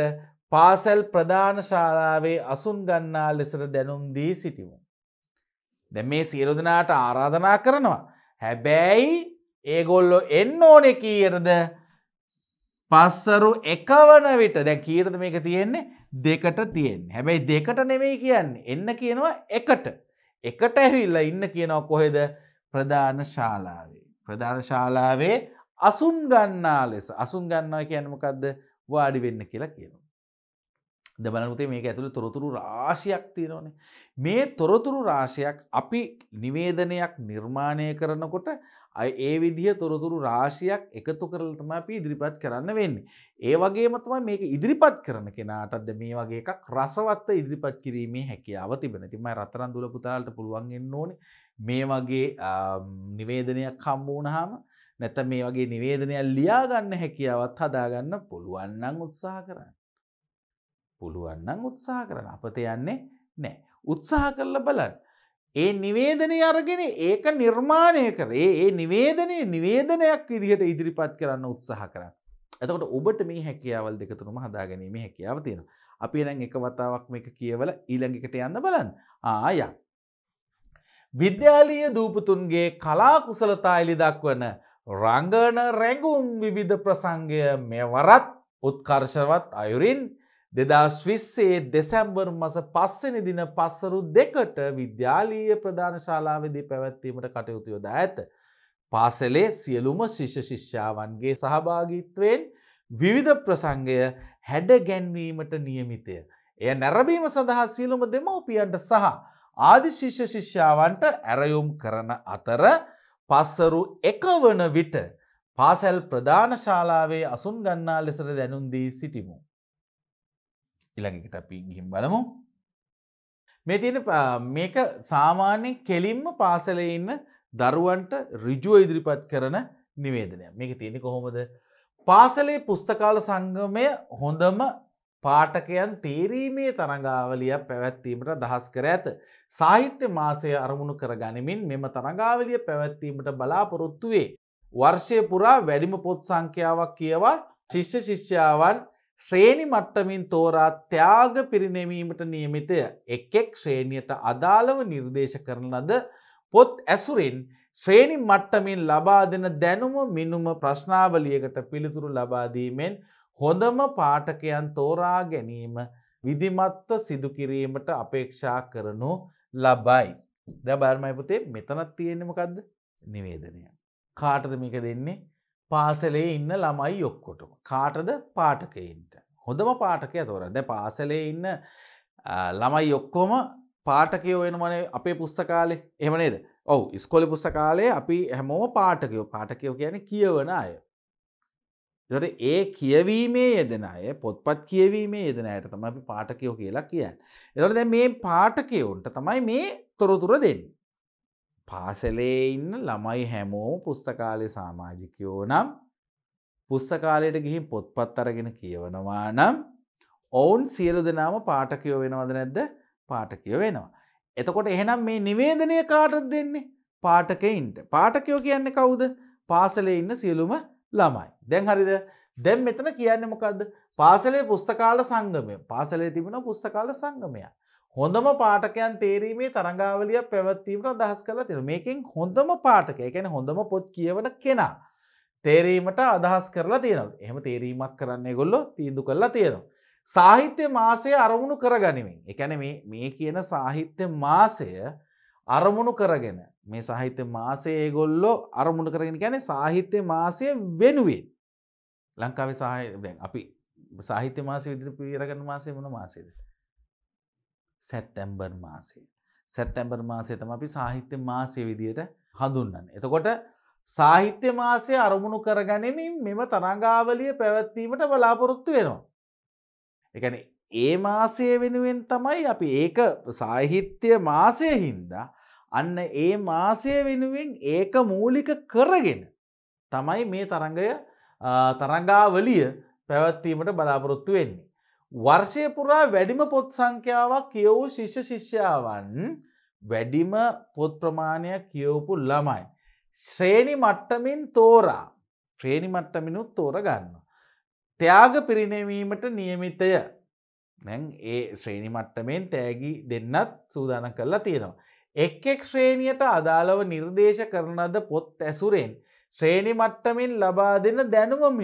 පාසල් ප්‍රධාන ශාලාවේ අසුන් ගන්නා ලෙසට දැනුම් දී සිටිමු. දැන් මේ සියලු දෙනාට ආරාධනා කරනවා. හැබැයි ඒගොල්ලෝ එන්න ඕනේ කීයටද? පස්වරු 1 වන විට. දැන් කීයටද මේක තියෙන්නේ? 2ට තියෙන්නේ. හැබැයි 2ට නෙමෙයි කියන්නේ. එන්න කියනවා 1ට. 1ට ඇවිල්ලා ඉන්න කියනවා කොහෙද? ප්‍රධාන ශාලාවේ. ප්‍රධාන ශාලාවේ අසුන් ගන්නා ලෙස. අසුන් ගන්නවා කියන්නේ මොකද්ද? වාඩි වෙන්න කියලා කියනවා. දැන් බලන්න පුතේ මේක ඇතුලේ තොරතුරු රාශියක් තියෙනවානේ. මේ තොරතුරු රාශියක් අපි නිවේදනයක් නිර්මාණය කරනකොට ඒ විදිහ තොරතුරු රාශියක් එකතු කරලා තමයි අපි ඉදිරිපත් කරන්න වෙන්නේ. ඒ වගේම තමයි මේක ඉදිරිපත් කරන කෙනාටත් මේ වගේ එකක් රසවත්ව ඉදිරිපත් කිරීමේ හැකියාව තිබෙනවා. ඉතින් මම රත්තරන් දුල පුතාලට පුළුවන් වෙන්න ඕනේ මේ වගේ නිවේදනයක් හම්බ වුණාම නැත්නම් මේ වගේ නිවේදනයක් ලියා ගන්න හැකියාවත් හදාගන්න පුළුවන් නම් උත්සාහ කරන්න. පුළුවන් නම් උත්සාහ කරන්න. අපත යන්නේ නැහැ. උත්සාහ කරලා බලන්න. ඒ නිවේදනය අරගෙන ඒක නිර්මාණය කර ඒ නිවේදනයක් විදිහට ඉදිරිපත් කරන්න උත්සාහ කරන්න. එතකොට ඔබට මේ හැකියාවල් දෙක තුනම හදාගැනීමේ හැකියාව තියෙනවා. අපි එහෙනම් එක වතාවක් මේක කියවලා ඊළඟ එකට යන්න බලන්න. යන්න. විද්‍යාලීය දූපතුන්ගේ කලා කුසලතා එළි දක්වන රංගන රැඟුම් විවිධ ප්‍රසංගය මෙවරත් උත්කර්ෂවත් අයුරින් 2020 දෙසැම්බර් මාස 5 වෙනි දින පස්වරු 2ට විද්‍යාලීය ප්‍රධාන ශාලාවේදී පැවැත්වීමට කටයුතු යොදා ඇත. පාසලේ සියලුම ශිෂ්‍ය ශිෂ්‍යාවන්ගේ සහභාගීත්වයෙන් විවිධ ප්‍රසංගය හැඩ ගැන්වීමට නියමිතය. එය නැරඹීම සඳහා සියලුම දෙමව්පියන්ට සහ ආදි ශිෂ්‍ය ශිෂ්‍යාවන්ට ඇරයුම් කරන අතර පස්වරු 1 වන විට පාසල් ප්‍රධාන ශාලාවේ අසුන් ගන්නා ලෙසට දැනුම් දී සිටිමු. ඊළඟට අපි ගිහින් බලමු. මේ තියෙන මේක සාමාන්‍යයෙන් කෙලින්ම පාසලේ ඉන්න දරුවන්ට ඍජුව ඉදිරිපත් කරන නිවේදනයක්. මේක තියෙන්නේ කොහොමද? පාසලේ පුස්තකාල සංගමය හොඳම පාඨකයන් තේරීමේ තරඟාවලියක් පැවැත්වීමට අදහස් කර ඇත. සාහිත්‍ය මාසය අරමුණු කර ගනිමින් මෙම තරඟාවලිය පැවැත්වීමට බලාපොරොත්තු වේ. වර්ෂය පුරා වැඩිම පොත් සංඛ්‍යාවක් කියවා ශිෂ්‍ය ශිෂ්‍යාවන් ශ්‍රේණි මට්ටමින් තෝරා ත්‍යාග පිරිනැමීමට නියමිතය. එක් එක් ශ්‍රේණියට අදාළව නිර්දේශ කරන ලද පොත් ඇසුරින් ශ්‍රේණි මට්ටමින් ලබා දෙන දැනුම මිනුම ප්‍රශ්නාවලියකට පිළිතුරු ලබා දීමෙන් හොඳම පාඨකයන් තෝරා ගැනීම විධිමත්ව සිදු කිරීමට අපේක්ෂා කරනු ලබයි. දැන් බලන්න පුතේ මෙතනක් තියෙන්නේ මොකද්ද? නිවේදනය. කාටද මේක දෙන්නේ? පාසලේ ඉන්න ළමයි ඔක්කොටම. කාටද? පාඨකයින්ට. හොඳම පාඨකයා තෝරන්න. දැන් පාසලේ ඉන්න ළමයි ඔක්කොම පාඨකයෝ වෙනවනේ අපේ පුස්තකාලේ. එහෙම නේද? ඔව් ඉස්කෝලේ පුස්තකාලේ අපි හැමෝම පාඨකයෝ. පාඨකයෝ කියන්නේ කියවන අය. ඒතකොට ඒ කියවීමේ යෙදෙන අය, පොත්පත් කියවීමේ යෙදෙන අයට තමයි අපි පාඨකයෝ කියලා කියන්නේ. ඒතකොට දැන් මේ පාඨකයෝන්ට තමයි මේ තොරතුරු දෙන්නේ. පාසලේ ඉන්න ළමයි හැමෝම පුස්තකාලේ සමාජිකයෝ නම් පුස්තකාලයට ගිහින් පොත්පත් අරගෙන කියවනවා නම් ඔවුන් සියලු දෙනාම පාඨකයෝ වෙනවද නැද්ද? පාඨකයෝ වෙනවා. එතකොට එහෙනම් මේ නිවේදනය කාටද දෙන්නේ? පාඨකයින්ට. පාඨකයෝ කියන්නේ කවුද? පාසලේ ඉන්න සියලුම ළමයි. දැන් හරිද? දැන් මෙතන කියන්නේ මොකද්ද? පාසලේ පුස්තකාල සංගමය. පාසලේ තිබුණ පුස්තකාල සංගමය. හොඳම පාඨකයන් තේරීමේ තරඟාවලියක් පැවැත්වීමට අදහස් කරලා තියෙනවා. මේකෙන් හොඳම පාඨකයා, ඒ කියන්නේ හොඳම පොත් කියවන කෙනා තේරීමට අදහස් කරලා තියෙනවා. එහෙම තේරීමක් කරන්න ඒගොල්ලෝ තීන්දුව කරලා තියෙනවා. සාහිත්‍ය මාසය අරමුණු කරගනිමින්. ඒ කියන්නේ මේ කියන සාහිත්‍ය මාසය අරමුණු කරගෙන මේ සාහිත්‍ය මාසය ඒගොල්ලෝ අරමුණු කරගෙන කියන්නේ සාහිත්‍ය මාසය වෙනුවෙන් ලංකාවේ දැන් අපි සාහිත්‍ය මාසය විදිහට පිළිගන්න මාසය මොන මාසෙද? සැප්තැම්බර් මාසය. සැප්තැම්බර් මාසය තමයි අපි සාහිත්‍ය මාසය විදිහට හඳුන්වන්නේ. එතකොට සාහිත්‍ය මාසය අරමුණු කරගනිමින් මෙම තරඟාවලිය පැවැත්වීමට බලාපොරොත්තු වෙනවා. ඒ කියන්නේ ඒ මාසය වෙනුවෙන් තමයි අපි ඒක සාහිත්‍ය මාසය හින්දා අන්න ඒ මාසය වෙනුවෙන් ඒක මූලික කරගෙන තමයි මේ තරඟාවලිය පැවැත්වීමට බලාපොරොත්තු වෙන්නේ. වර්ෂය පුරා වැඩිම පොත් සංඛ්‍යාවක් කියවූ ශිෂ්‍ය ශිෂ්‍යාවන් වැඩිම පොත් ප්‍රමාණයක් කියවපු ළමයි ශ්‍රේණි මට්ටමින් තෝරගන්නවා. ත්‍යාග පිරිනැමීමට නියමිතය. දැන් ඒ ශ්‍රේණි මට්ටමෙන් තෑගි දෙන්නත් සූදානම් කරලා තියෙනවා. එක් ශ්‍රේණියට අදාළව නිර්දේශ කරන ලද පොත් ඇසුරෙන් ශ්‍රේණි මට්ටමින් ලබා දෙන දැනුම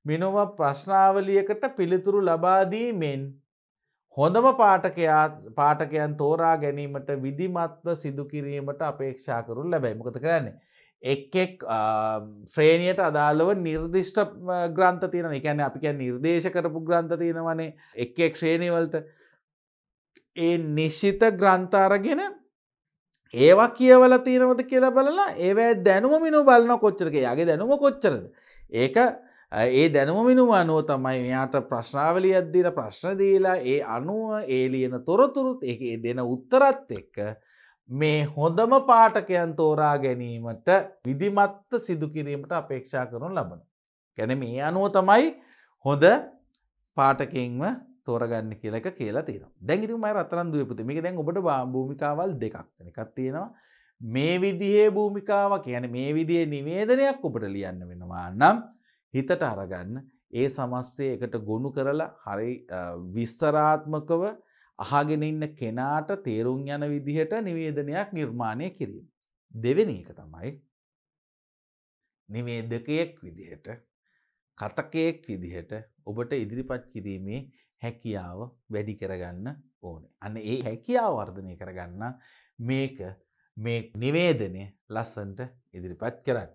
මිනුම ප්‍රශ්නාවලියකට පිළිතුරු ලබා දීමෙන් හොඳම පාඨකයන් තෝරා ගැනීමට විධිමත්ව සිදු කිරීමට අපේක්ෂා කරනු ලැබයි. මොකද කරන්නේ? එක් ශ්‍රේණියට අදාළව නිර්දිෂ්ට ග්‍රන්ථ තියෙනවා. ඒ කියන්නේ අපි කියන්නේ නිර්දේශ කරපු ග්‍රන්ථ තියෙනවානේ. එක් ශ්‍රේණිය වලට ඒ නිශ්චිත ග්‍රන්ථ අරගෙන ඒවා කියවලා තියෙනවද කියලා බලලා ඒවැ දැනුම මිනුම බලන කොච්චරද? එයාගේ දැනුම කොච්චරද? ඒක ඒ දැනුම මිනුම අනුව තමයි මෙයාට ප්‍රශ්නාවලියක් දීලා ප්‍රශ්න දීලා ඒ අනුව ඒ ලියන තොරතුරුත් ඒකේ දෙන උත්තරත් එක්ක මේ හොඳම පාඨකයන් තෝරා ගැනීමට විධිමත්ව සිදු කිරීමට අපේක්ෂා කරනු ලබනවා. කියන්නේ මේ අනුව තමයි හොඳ පාඨකයෙන්ම තෝරගන්න කියලා එක කියලා තියෙනවා. දැන් ඉතින් මම රත්තරන් දුවේ පුතේ මේක දැන් ඔබට භූමිකාවල් දෙකක් තියෙන. එකක් තියෙනවා මේ විදිහේ භූමිකාවක්. කියන්නේ මේ විදිහේ නිවේදනයක් ඔබට ලියන්න වෙනවා නම් හිතට අරගන්න ඒ සමස්තය එකට ගොනු කරලා හරි විස්තරාත්මකව අහගෙන ඉන්න කෙනාට තේරුම් යන විදිහට නිවේදනයක් නිර්මාණය කිරීම. දෙවෙනි එක තමයි නිවේදකයෙක් විදිහට කතකයෙක් විදිහට ඔබට ඉදිරිපත් කිරීමේ හැකියාව වැඩි කරගන්න ඕනේ. අන්න ඒ හැකියාව වර්ධනය කරගන්න මේ නිවේදනය ලස්සනට ඉදිරිපත් කරන්න.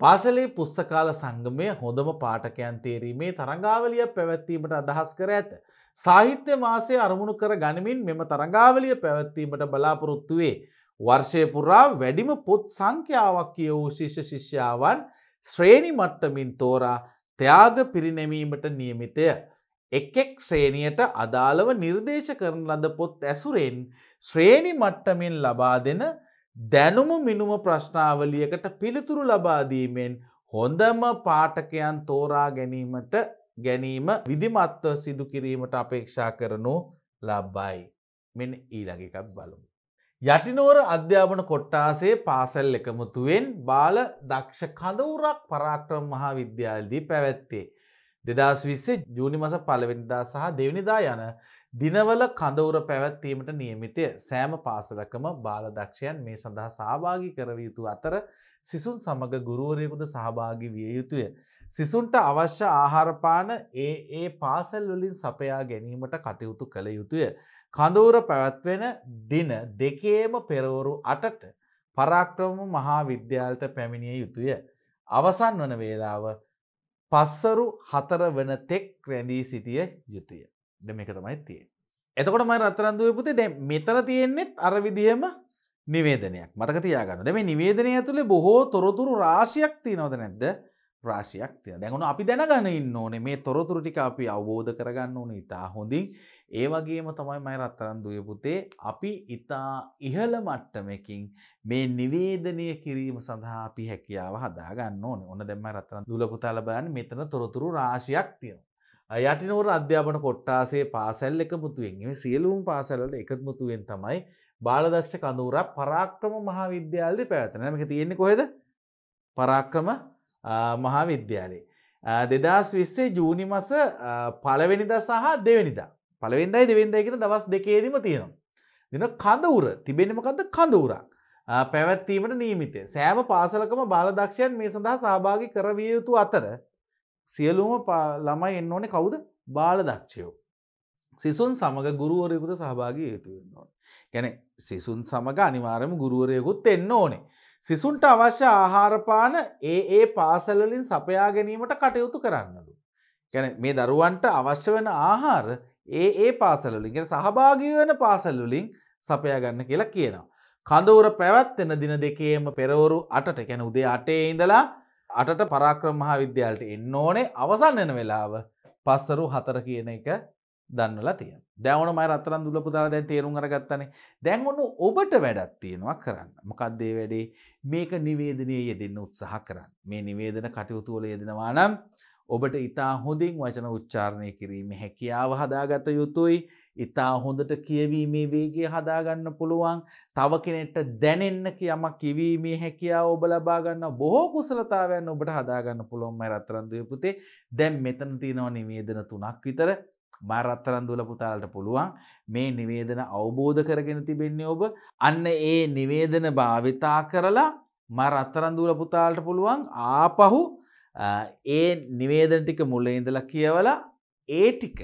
පාසලේ පුස්තකාල සංගමය හොඳම පාඨකයන් තේරීමේ තරඟාවලියක් පැවැත්වීමට අදහස් කර ඇත. සාහිත්‍ය මාසය අරමුණු කර ගනිමින් මෙම තරඟාවලිය පැවැත්වීමට බලාපොරොත්තු වේ. වර්ෂය පුරා වැඩිම පොත් සංඛ්‍යාවක් කියවූ ශිෂ්‍ය ශිෂ්‍යාවන් ශ්‍රේණි මට්ටමින් තෝරා ත්‍යාග පිරිනැමීමට නියමිතය. එක් ශ්‍රේණියට අදාළව නිර්දේශ කරන ලද පොත් ඇසුරෙන් ශ්‍රේණි මට්ටමින් ලබා දෙන දැනුම මිනුම ප්‍රශ්නාවලියකට පිළිතුරු ලබා දීමෙන් හොඳම පාඨකයන් තෝරා ගැනීම විධිමත්ව සිදු කිරීමට අපේක්ෂා කරනු ලබයි. මෙන්න ඊළඟ එකක් බලමු. යටිනෝර අධ්‍යාපන කොට්ටාසේ පාසල් එකමුතුවෙන් බාල දක්ෂ කඳවුරක් පරාක්‍රම මහා විද්‍යාලයේදී පැවැත්තේ 2020 ජූනි මාස 1 වෙනිදා සහ 2 වෙනිදා යන දිනවල කඳවුර පැවැත්වීමට නියමිතය. සෑම පාසලකම බාල දක්ෂයන් මේ සඳහා සහභාගී කරවිය යුතු අතර සිසුන් සමග ගුරුවරයෙකුද සහභාගී විය යුතුය. සිසුන්ට අවශ්‍ය ආහාර පාන ඒ පාසල් වලින් සපයා ගැනීමට කටයුතු කළ යුතුය. කඳවුර පැවැත්වෙන දින දෙකේම පෙරවරු 8ට පරාක්‍රම මහා විද්‍යාලයට පැමිණිය යුතුය. අවසන් වන වේලාව පස්වරු 4 වන තෙක් රැඳී සිටිය යුතුය. දැන් මේක තමයි තියෙන්නේ. එතකොට මම රත්තරන් දුවේ පුතේ දැන් මෙතන තියෙන්නේ අර විදිහම නිවේදනයක්. මතක තියාගන්න. දැන් මේ නිවේදනය ඇතුලේ බොහෝ තොරතුරු රාශියක් තියෙනවද නැද්ද? රාශියක් තියෙනවා. දැන් ඔන්න අපි දැනගන්න ඉන්න ඕනේ මේ තොරතුරු ටික අපි අවබෝධ කරගන්න ඕනේ ඉතා හොඳින්. ඒ වගේම තමයි මම රත්තරන් දුවේ පුතේ අපි ඉතා ඉහළ මට්ටමකින් මේ නිවේදනය කිරීම සඳහා අපි හැකියාව හදා ගන්න ඕනේ. ඔන්න දැන් මම රත්තරන් දුල පුතාලා බලන්න මෙතන තොරතුරු රාශියක් තියෙනවා. යටිනෝර අධ්‍යාපන කොට්ටාසේ පාසල් එකමුතුවෙන් මේ සියලුම පාසල් වල එකමුතුවෙන් තමයි බාලදක්ෂ කඳවුරක් පරාක්‍රම මහා විද්‍යාලයේදී පැවැත්වෙනවා. මේක තියෙන්නේ කොහෙද? පරාක්‍රම මහාවිද්‍යාලයේ. 2020 ජූනි මාස පළවෙනිදා සහ දෙවෙනිදා. පළවෙනිදායි දෙවෙනිදායි කියන දවස් දෙකේදීම තියෙනවා. දින කඳවුර තිබෙන්නේ මොකද්ද? කඳවුරක්. පැවැත්වීමට නියමිතය. සෑම පාසලකම බාලදක්ෂයන් මේ සඳහා සහභාගී කරවිය යුතු අතර සියලුම ළමයි එන්න ඕනේ කවුද? බාලදක්ෂයෝ. සිසුන් සමග ගුරුවරයෙකුද සහභාගී යුතු වෙන්න ඕනේ. කියන්නේ සිසුන් සමග අනිවාර්යයෙන්ම ගුරුවරයෙකුත් එන්න ඕනේ. සිසුන්ට අවශ්‍ය ආහාර පාන ඒ පාසල් වලින් සපයා ගැනීමට කටයුතු කරන්නලු. කියන්නේ මේ දරුවන්ට අවශ්‍ය වෙන ආහාර ඒ පාසල් වලින් කියන්නේ සහභාගී වෙන පාසල් වලින් සපයා ගන්න කියලා කියනවා. කඳවුර පැවැත්වෙන දින දෙකේම පෙරවරු 8ට කියන්නේ උදේ 8 ඉඳලා 8ට පරාක්‍රම මහාවිද්‍යාලයට එන්න ඕනේ. අවසන් වෙන වෙලාව පස්වරු 4 කියන එක දන්නලා තියෙනවා. දැන් ඔන්න මම රත්තරන් දුල පුතාලා දැන් තේරුම් අරගත්තානේ. දැන් ඔන්න ඔබට වැඩක් තියෙනවා කරන්න. මොකක්ද ඒ වැඩේ? මේක නිවේදනයේ යෙදෙන්න උත්සාහ කරන්න. මේ නිවේදන කටයුතු වල යෙදෙනවා නම් ඔබට ඉතා හොඳින් වචන උච්චාරණය කිරීමේ හැකියාව හදාගත යුතුයි. ඉතා හොඳට කියවීමේ වේගය හදාගන්න පුළුවන්. තව කෙනෙක්ට දැනෙන්න යමක් කියවීමේ හැකියාව ඔබ ලබා ගන්න බොහෝ කුසලතාවයන් ඔබට හදාගන්න පුළුවන් මම රත්තරන් දුවේ පුතේ. දැන් මෙතන තියෙනවා නිවේදන 3ක් විතර. මම රත්තරන් දුවල පුතාලට පුළුවන් මේ නිවේදන අවබෝධ කරගෙන තිබෙන්නේ ඔබ. අන්න ඒ නිවේදන භාවිතා කරලා මම රත්තරන් දුවල පුතාලට පුළුවන් ආපහු ඒ නිවේදන ටික මුලින් ඉඳලා කියවලා ඒ ටික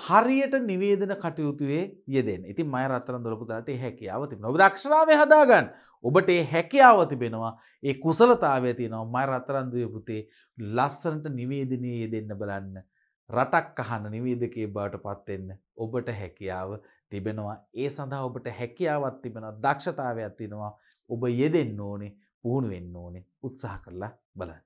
හරියට නිවේදන කටයුතුවේ යෙදෙන්න. ඉතින් මම රත්තරන් දොළ පුතාලට ඒ හැකියාව තිබෙනවා. ඔබ දක්ෂතාවය හදාගන්න. ඔබට ඒ හැකියාව තිබෙනවා. ඒ කුසලතාවය තියෙනවා. මම රත්තරන් දුවේ පුතේ ලස්සනට නිවේදනයේ යෙදෙන්න බලන්න. රටක් අහන නිවේදකයෙක් බවට පත් වෙන්න ඔබට හැකියාව තිබෙනවා. ඒ සඳහා ඔබට හැකියාවක් තිබෙනවා. දක්ෂතාවයක් තියෙනවා. ඔබ යෙදෙන්න ඕනේ. පුහුණු වෙන්න ඕනේ. උත්සාහ කරලා බලන්න.